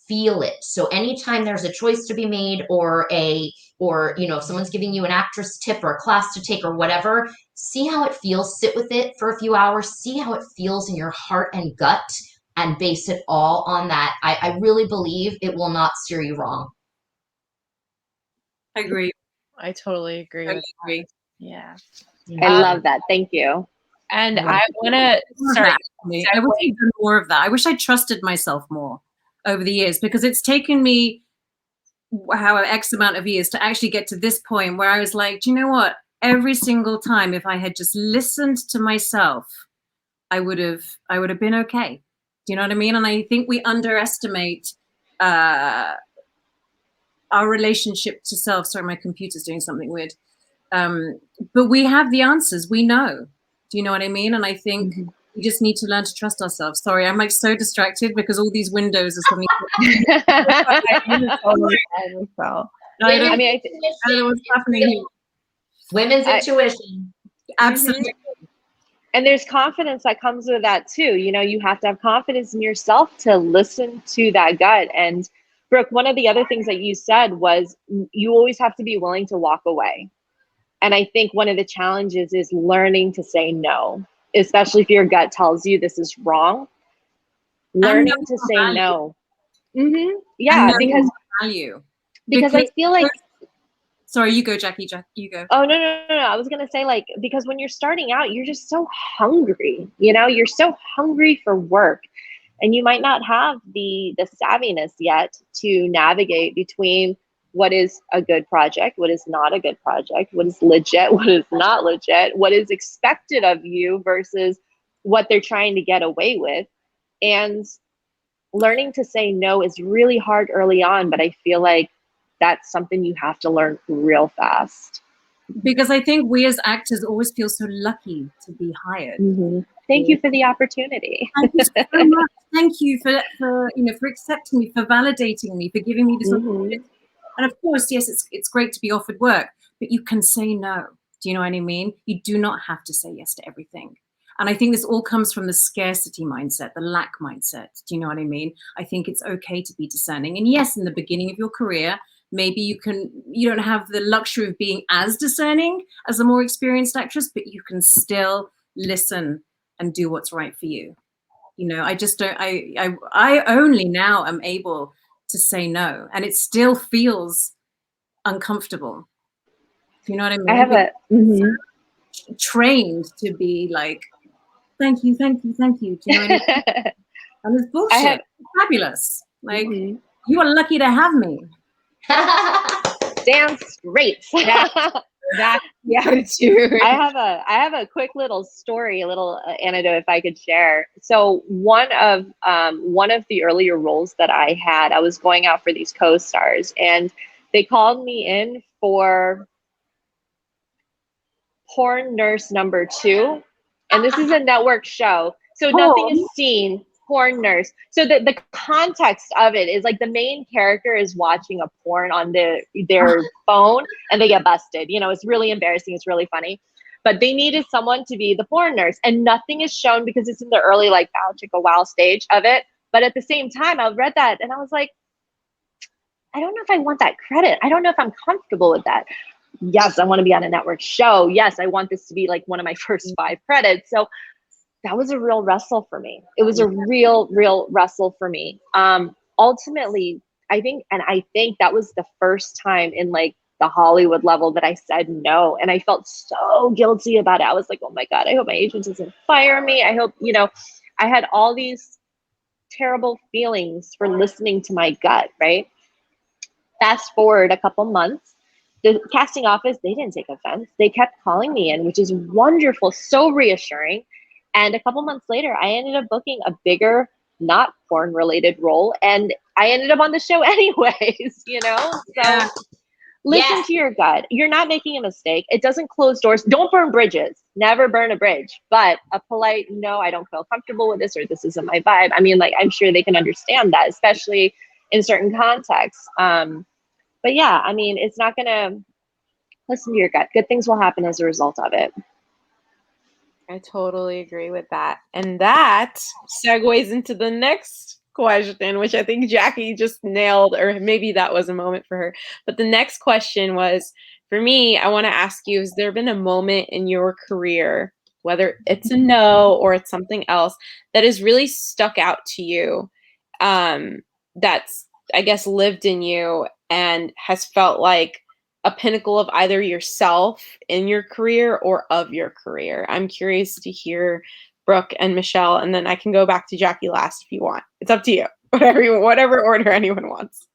Feel it. So anytime there's a choice to be made, or if someone's giving you an actress tip or a class to take or whatever, see how it feels, sit with it for a few hours, see how it feels in your heart and gut, and base it all on that. I really believe it will not steer you wrong. I agree. I totally agree. I agree. Yeah. I love that. Thank you. And I want to start. I wish I'd done more of that. I wish I trusted myself more over the years, because it's taken me X amount of years to actually get to this point where I was like, do you know what? Every single time, if I had just listened to myself, I would have been okay. Do you know what I mean? And I think we underestimate our relationship to self. Sorry, my computer's doing something weird. But we have the answers. We know. Do you know what I mean? And I think we just need to learn to trust ourselves. Sorry, I'm like so distracted because all these windows are suddenly. I don't know what's happening here. Women's intuition. Absolutely. And there's confidence that comes with that too. You have to have confidence in yourself to listen to that gut. And Brooke, one of the other things that you said was you always have to be willing to walk away. And I think one of the challenges is learning to say no, especially if your gut tells you this is wrong. Learning to say no. Yeah, because value. I feel like Sorry, you go, Jackie. You go. Oh, no. I was going to say, like, because when you're starting out, you're just so hungry, you're so hungry for work, and you might not have the savviness yet to navigate between what is a good project, what is not a good project, what is legit, what is not legit, what is expected of you versus what they're trying to get away with. And learning to say no is really hard early on, but I feel like that's something you have to learn real fast. Because I think we as actors always feel so lucky to be hired. Mm-hmm. Thank you for the opportunity. Thank you so much. Thank you for for accepting me, for validating me, for giving me this opportunity. And of course, yes, it's great to be offered work, but you can say no. Do you know what I mean? You do not have to say yes to everything. And I think this all comes from the scarcity mindset, the lack mindset. Do you know what I mean? I think it's okay to be discerning. And yes, in the beginning of your career, maybe you don't have the luxury of being as discerning as a more experienced actress, but you can still listen and do what's right for you. I just don't, I only now am able to say no, and it still feels uncomfortable. You know what I mean? I have trained to be like, thank you. Do you know what I mean? And it's bullshit. It's fabulous. Like, you are lucky to have me. Damn straight. That's the attitude. I have a quick little story, a little anecdote if I could share. So one of the earlier roles that I had, I was going out for these co-stars, and they called me in for porn nurse number 2, and this is a network show, so nothing is seen. Porn nurse. So the context of it is like the main character is watching a porn on their phone, and they get busted. It's really embarrassing. It's really funny, but they needed someone to be the porn nurse, and nothing is shown because it's in the early like wow stage of it. But at the same time, I read that and I was like, I don't know if I want that credit. I don't know if I'm comfortable with that. Yes, I want to be on a network show. Yes, I want this to be like one of my first 5 credits. So that was a real wrestle for me. It was a real wrestle for me. Ultimately, I think that was the first time in like the Hollywood level that I said no. And I felt so guilty about it. I was like, oh my God, I hope my agent doesn't fire me. I hope, I had all these terrible feelings for listening to my gut, right? Fast forward a couple months, the casting office, they didn't take offense. They kept calling me in, which is wonderful, so reassuring. And a couple months later, I ended up booking a bigger, not porn related role. And I ended up on the show anyways, So listen to your gut. You're not making a mistake. It doesn't close doors. Don't burn bridges. Never burn a bridge. But a polite, no, I don't feel comfortable with this, or this isn't my vibe. I mean, like, I'm sure they can understand that, especially in certain contexts. But yeah, I mean, it's not going to listen to your gut. Good things will happen as a result of it. I totally agree with that. And that segues into the next question, which I think Jackie just nailed, or maybe that was a moment for her. But the next question was, for me, I want to ask you, has there been a moment in your career, whether it's a no or it's something else, that has really stuck out to you, that's, I guess, lived in you and has felt like a pinnacle of either yourself in your career or of your career? I'm curious to hear Brooke and Michelle, and then I can go back to Jackie last if you want. It's up to you. Whatever order anyone wants.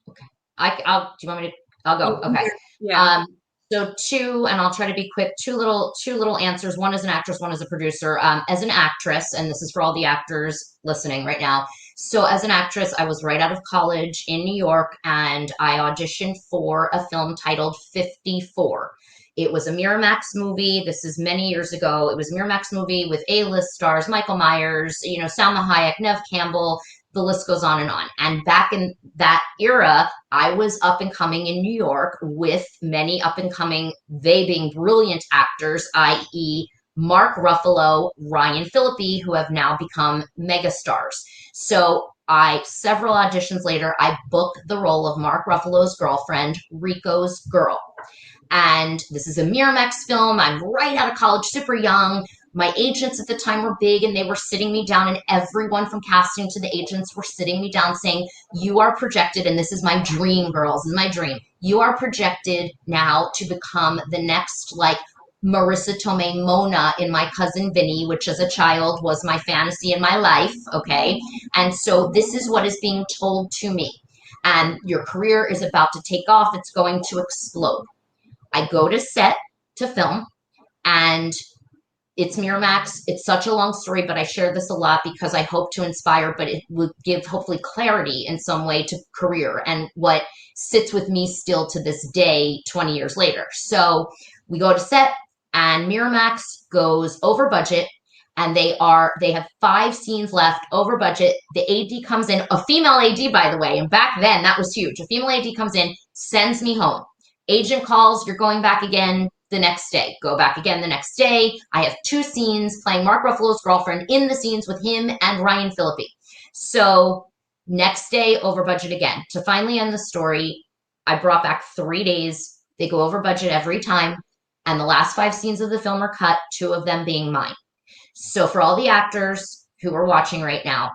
Okay. I'll do you want me to? I'll go. Okay. Yeah. So 2, and I'll try to be quick. Two little answers. One as an actress, one as a producer. As an actress, and this is for all the actors listening right now. So as an actress, I was right out of college in New York, and I auditioned for a film titled 54. It was a Miramax movie. This is many years ago. It was a Miramax movie with A-list stars, Michael Myers, Salma Hayek, Nev Campbell, the list goes on. And back in that era, I was up and coming in New York with many up and coming, they being brilliant actors, i.e. Mark Ruffalo, Ryan Phillippe, who have now become megastars. So several auditions later, I booked the role of Mark Ruffalo's girlfriend, Rico's girl. And this is a Miramax film. I'm right out of college, super young. My agents at the time were big, and they were sitting me down, and everyone from casting to the agents were sitting me down saying, you are projected, and this is my dream, girls, this is my dream. You are projected now to become the next, like, Marissa Tomei Mona in My Cousin Vinny, which as a child was my fantasy in my life, okay? And so this is what is being told to me. And your career is about to take off. It's going to explode. I go to set to film, and it's Miramax. It's such a long story, but I share this a lot because I hope to inspire, but it will give hopefully clarity in some way to career and what sits with me still to this day, 20 years later. So we go to set, and Miramax goes over budget, and they have 5 scenes left over budget. The AD comes in, a female AD, by the way, and back then that was huge. A female AD comes in, sends me home. Agent calls, you're going back again the next day. Go back again the next day. I have 2 scenes playing Mark Ruffalo's girlfriend in the scenes with him and Ryan Phillippe. So next day, over budget again. To finally end the story, I brought back 3 days. They go over budget every time. And the last 5 scenes of the film are cut, 2 of them being mine. So for all the actors who are watching right now,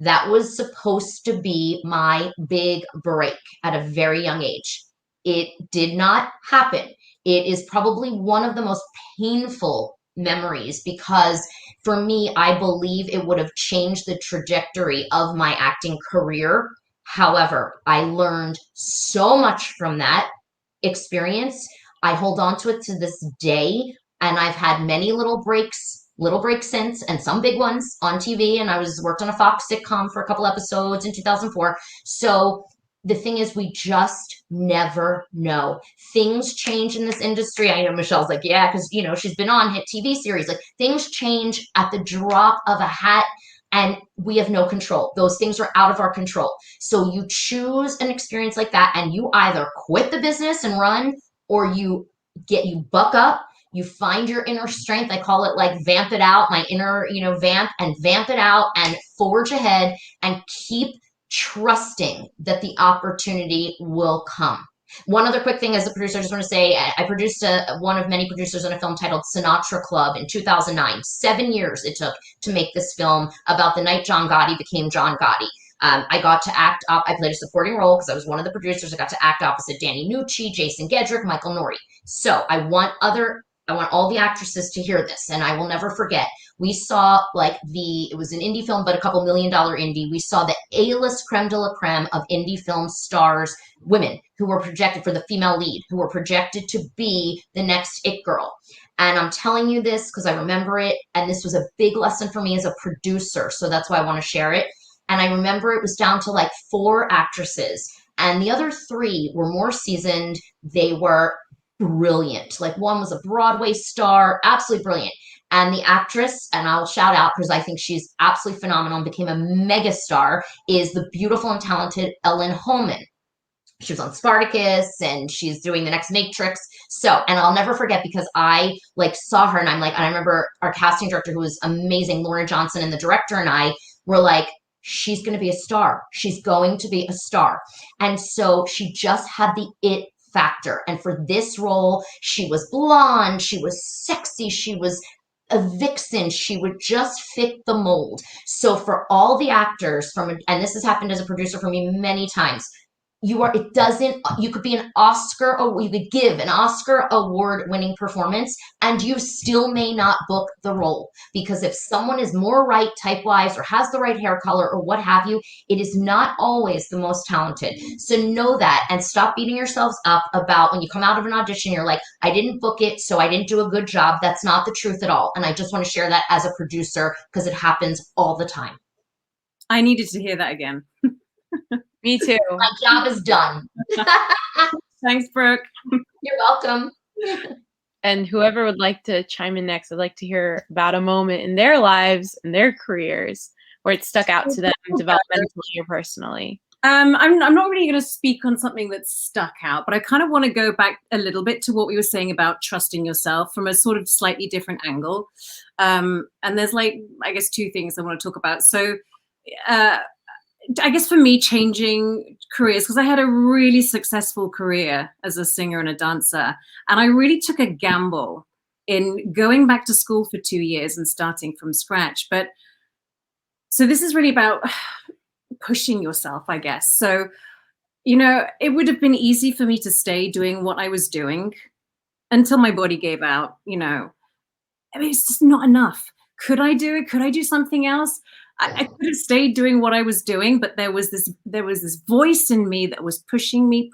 that was supposed to be my big break at a very young age. It did not happen. It is probably one of the most painful memories because for me, I believe it would have changed the trajectory of my acting career. However, I learned so much from that experience. I hold on to it to this day, and I've had many little breaks since, and some big ones on TV. And I worked on a Fox sitcom for a couple episodes in 2004. So the thing is, we just never know. Things change in this industry. I know Michelle's like, yeah, because she's been on hit TV series. Like, things change at the drop of a hat, and we have no control. Those things are out of our control. So you choose an experience like that, and you either quit the business and run, or you buck up, you find your inner strength. I call it like vamp it out, my inner, vamp it out and forge ahead and keep trusting that the opportunity will come. One other quick thing as a producer, I just want to say, I produced one of many producers on a film titled Sinatra Club in 2009. 7 years it took to make this film about the night John Gotti became John Gotti. I got to act up. I played a supporting role because I was one of the producers. I got to act opposite Danny Nucci, Jason Gedrick, Michael Nori. So I want all the actresses to hear this, and I will never forget. We saw it was an indie film, but a couple $1 million indie. We saw the A-list creme de la creme of indie film stars, women who were projected for the female lead, who were projected to be the next it girl. And I'm telling you this because I remember it, and this was a big lesson for me as a producer. So that's why I want to share it. And I remember it was down to 4 actresses, and the other 3 were more seasoned. They were brilliant. One was a Broadway star, absolutely brilliant. And the actress, and I'll shout out because I think she's absolutely phenomenal and became a mega star, is the beautiful and talented Ellen Holman. She was on Spartacus, and she's doing the next Matrix. So, and I'll never forget because I saw her, and and I remember our casting director, who was amazing, Lauren Johnson, and the director and I were like, she's going to be a star. She's going to be a star. And so she just had the it factor. And for this role, she was blonde, she was sexy, she was a vixen, she would just fit the mold. So for all the actors and this has happened as a producer for me many times, you could be an Oscar, or you could give an Oscar award winning performance, and you still may not book the role, because if someone is more right type wise or has the right hair color or what have you, it is not always the most talented. So know that, and stop beating yourselves up about when you come out of an audition, you're like, I didn't book it, so I didn't do a good job. That's not the truth at all. And I just want to share that as a producer because it happens all the time. I needed to hear that again. Me too. My job is done. Thanks, Brooke. You're welcome. And whoever would like to chime in next, I'd like to hear about a moment in their lives and their careers where it stuck out to them developmentally or personally. I'm not really going to speak on something that's stuck out, but I kind of want to go back a little bit to what we were saying about trusting yourself from a sort of slightly different angle. And there's I guess 2 things I want to talk about. So I guess for me, changing careers, because I had a really successful career as a singer and a dancer, and I really took a gamble in going back to school for 2 years and starting from scratch. But so this is really about pushing yourself, I guess. So, you know, it would have been easy for me to stay doing what I was doing until my body gave out, you know. I mean, it's just not enough. Could I do it? Could I do something else? I could have stayed doing what I was doing, but there was this voice in me that was pushing me.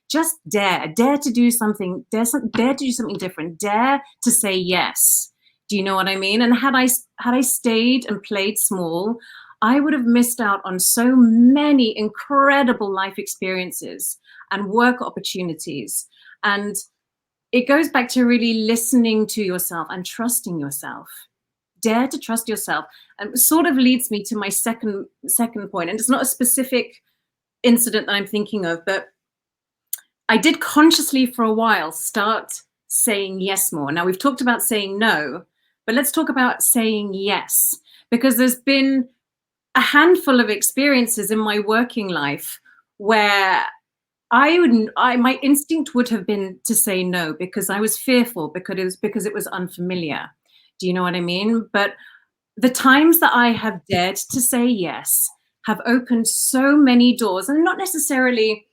Just dare to do something, dare to do something different, dare to say yes. Do you know what I mean? And had I stayed and played small, I would have missed out on so many incredible life experiences and work opportunities. And it goes back to really listening to yourself and trusting yourself. Dare to trust yourself. And sort of leads me to my second point. And it's not a specific incident that I'm thinking of, but I did consciously for a while start saying yes more. Now we've talked about saying no, but let's talk about saying yes, because there's been a handful of experiences in my working life where my instinct would have been to say no because I was fearful, because it was unfamiliar. Do you know what I mean? But the times that I have dared to say yes have opened so many doors, and not necessarily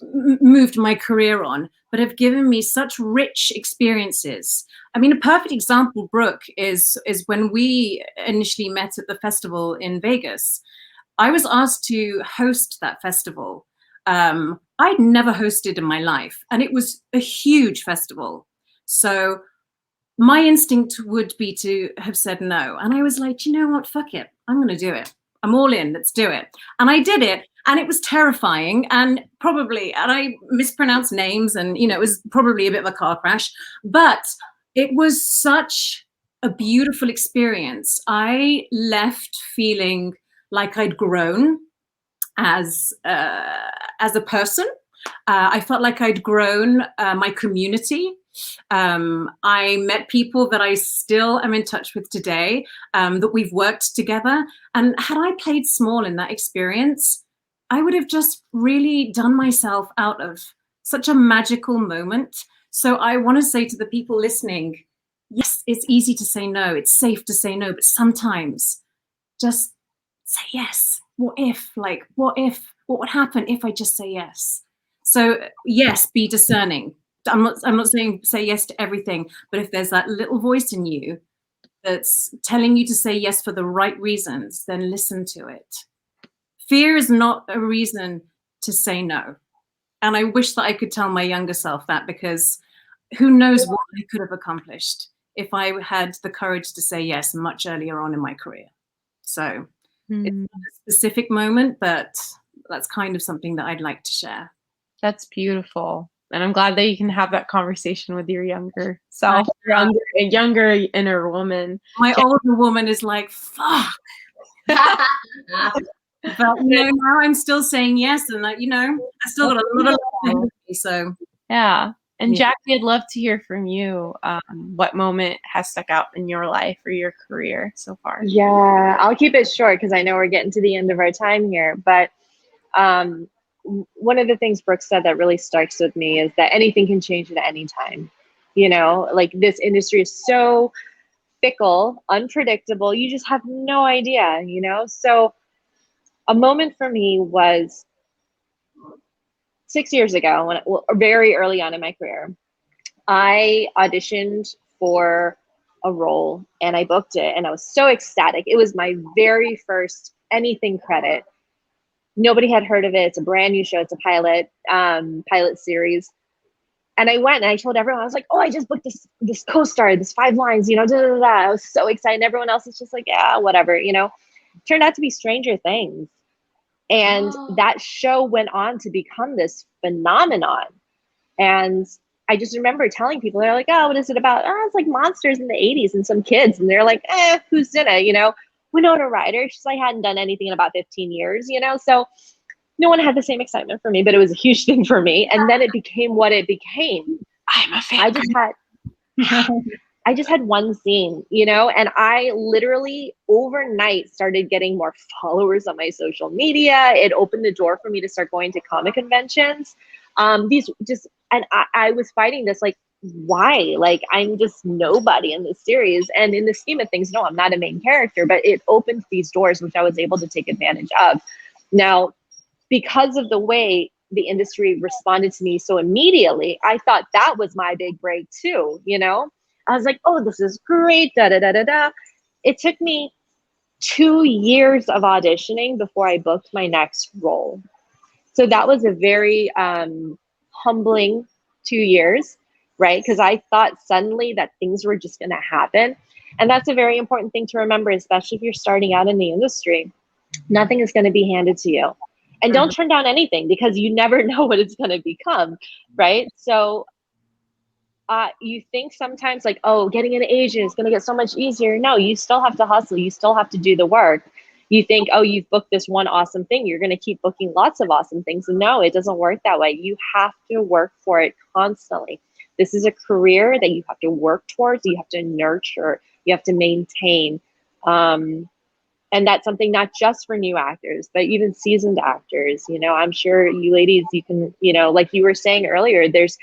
moved my career on, but have given me such rich experiences. I mean, a perfect example, Brooke, is when we initially met at the festival in Vegas. I was asked to host that festival. I'd never hosted in my life, and it was a huge festival. So my instinct would be to have said no. And I was like, you know what, fuck it. I'm going to do it. I'm all in, let's do it. And I did it. And it was terrifying and I mispronounced names and, you know, it was probably a bit of a car crash, but it was such a beautiful experience. I left feeling like I'd grown as a person. I felt like I'd grown my community. I met people that I still am in touch with today, that we've worked together. And had I played small in that experience, I would have just really done myself out of such a magical moment. So I want to say to the people listening, yes, it's easy to say no. It's safe to say no, but sometimes just say yes. What would happen if I just say yes? So yes, be discerning. I'm not saying say yes to everything, but if there's that little voice in you that's telling you to say yes for the right reasons, then listen to it. Fear is not a reason to say no. And I wish that I could tell my younger self that, because who knows what I could have accomplished if I had the courage to say yes much earlier on in my career. So it's not a specific moment, but that's kind of something that I'd like to share. That's beautiful. And I'm glad that you can have that conversation with your younger self, a younger inner woman. My older woman is like, fuck. But you know, now I'm still saying yes, and like, you know, I still got a lot of love. So yeah. And Jackie, I'd love to hear from you. What moment has stuck out in your life or your career so far? Yeah, I'll keep it short because I know we're getting to the end of our time here. But one of the things Brooke said that really starts with me is that anything can change at any time. You know, like this industry is so fickle, unpredictable. You just have no idea, you know? So a moment for me was 6 years ago, very early on in my career. I auditioned for a role and I booked it, and I was so ecstatic. It was my very first anything credit. Nobody had heard of it. It's a brand new show. It's a pilot series. And I went and I told everyone, I was like, oh, I just booked this co-star, this 5 lines, you know, da, da, da, da. I was so excited. And everyone else is just like, yeah, whatever, you know. Turned out to be Stranger Things. And that show went on to become this phenomenon. And I just remember telling people, they're like, oh, what is it about? Oh, it's like monsters in the 80s and some kids. And they're like, who's in it? You know, Winona Ryder. She's like, hadn't done anything in about 15 years, you know? So no one had the same excitement for me, but it was a huge thing for me. And then it became what it became. I'm a fan. I just had one scene, you know, and I literally overnight started getting more followers on my social media. It opened the door for me to start going to comic conventions. I was fighting this, like, why? Like, I'm just nobody in this series. And in the scheme of things, no, I'm not a main character, but it opened these doors, which I was able to take advantage of. Now, because of the way the industry responded to me so immediately, I thought that was my big break too, you know? I was like, oh, this is great, da da da da da. It took me 2 years of auditioning before I booked my next role. So that was a very humbling 2 years, right? Because I thought suddenly that things were just going to happen. And that's a very important thing to remember, especially if you're starting out in the industry. Nothing is going to be handed to you. And don't turn down anything, because you never know what it's going to become, right? So you think sometimes like, oh, getting an agent is going to get so much easier. No, you still have to hustle. You still have to do the work. You think, oh, you've booked this one awesome thing, you're going to keep booking lots of awesome things. And no, it doesn't work that way. You have to work for it constantly. This is a career that you have to work towards. You have to nurture. You have to maintain. And that's something not just for new actors, but even seasoned actors. You know, I'm sure you ladies, you can, you know, like you were saying earlier, there's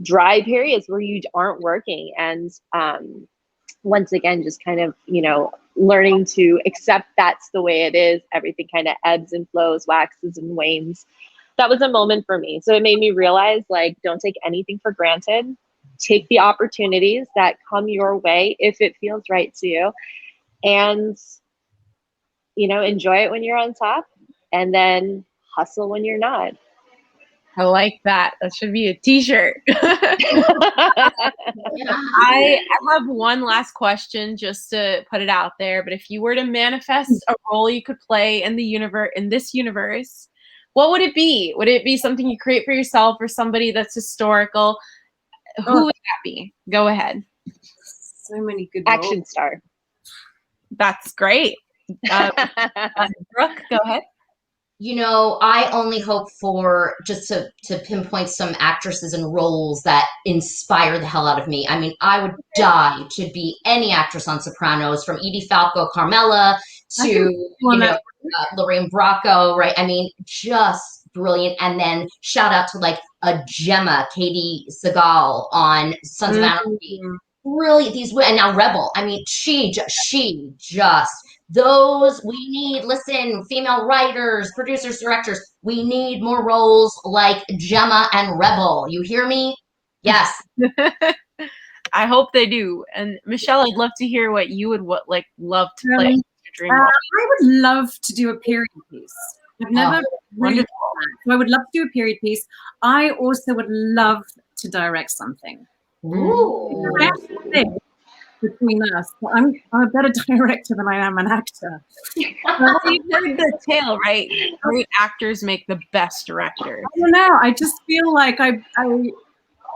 dry periods where you aren't working. And once again, just kind of, you know, learning to accept that's the way it is. Everything kind of ebbs and flows, waxes and wanes. That was a moment for me. So it made me realize, like, don't take anything for granted. Take the opportunities that come your way if it feels right to you. And, you know, enjoy it when you're on top, and then hustle when you're not. I like that. That should be a t-shirt. I have one last question just to put it out there. But if you were to manifest a role you could play in the universe, in this universe, what would it be? Would it be something you create for yourself, or somebody that's historical? Who would that be? Go ahead. So many good Action star. That's great. Brooke, go ahead. You know, I only hope for just to pinpoint some actresses and roles that inspire the hell out of me. I mean, I would die to be any actress on Sopranos, from Edie Falco, Carmela, to, you know, Lorraine Bracco, right? I mean, just brilliant. And then shout out to like a Gemma, Katie Seagal on Sons of Anarchy. Brilliant. And now Rebel. I mean, she just, those we need. Listen, female writers, producers, directors, we need more roles like Gemma and Rebel. You hear me? Yes. I hope they do. And Michelle, I'd love to hear what you would love to play. Your dream role. I would love to do a period piece. I've never really done that. So I would love to do a period piece. I also would love to direct something. Ooh. Between us, I'm a better director than I am an actor. You've heard the tale, right? Great actors make the best directors. I don't know. I just feel like I'm going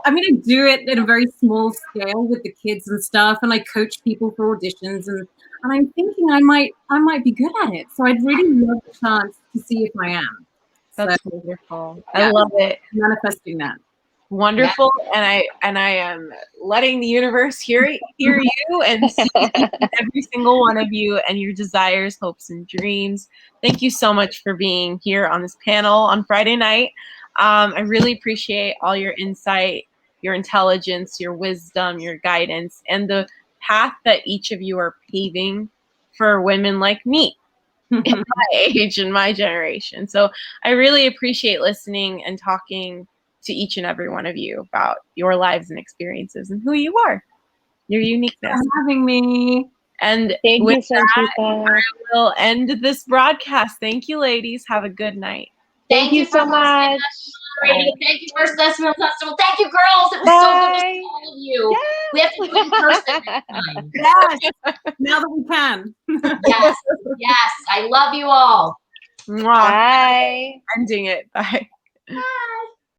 to do it at a very small scale with the kids and stuff, and I coach people for auditions, and I'm thinking I might be good at it. So I'd really love the chance to see if I am. That's wonderful. Yeah. I love it. Manifesting that. Wonderful. Yeah. And I am letting the universe hear you and see every single one of you and your desires, hopes, and dreams. Thank you so much for being here on this panel on Friday night. I really appreciate all your insight, your intelligence, your wisdom, your guidance, and the path that each of you are paving for women like me in my age and my generation. So I really appreciate listening and talking to each and every one of you about your lives and experiences and who you are, your uniqueness. Thanks for having me. And thank with you, Sanchita. I will end this broadcast. Thank you, ladies. Have a good night. Thank you so much. Thank you, FirstGlance Film Festival. Thank you, girls. It was so good to see all of you. Yes. We have to do it in person next time. Yes. Now that we can. Yes. I love you all. Bye. Ending it. Bye. Bye.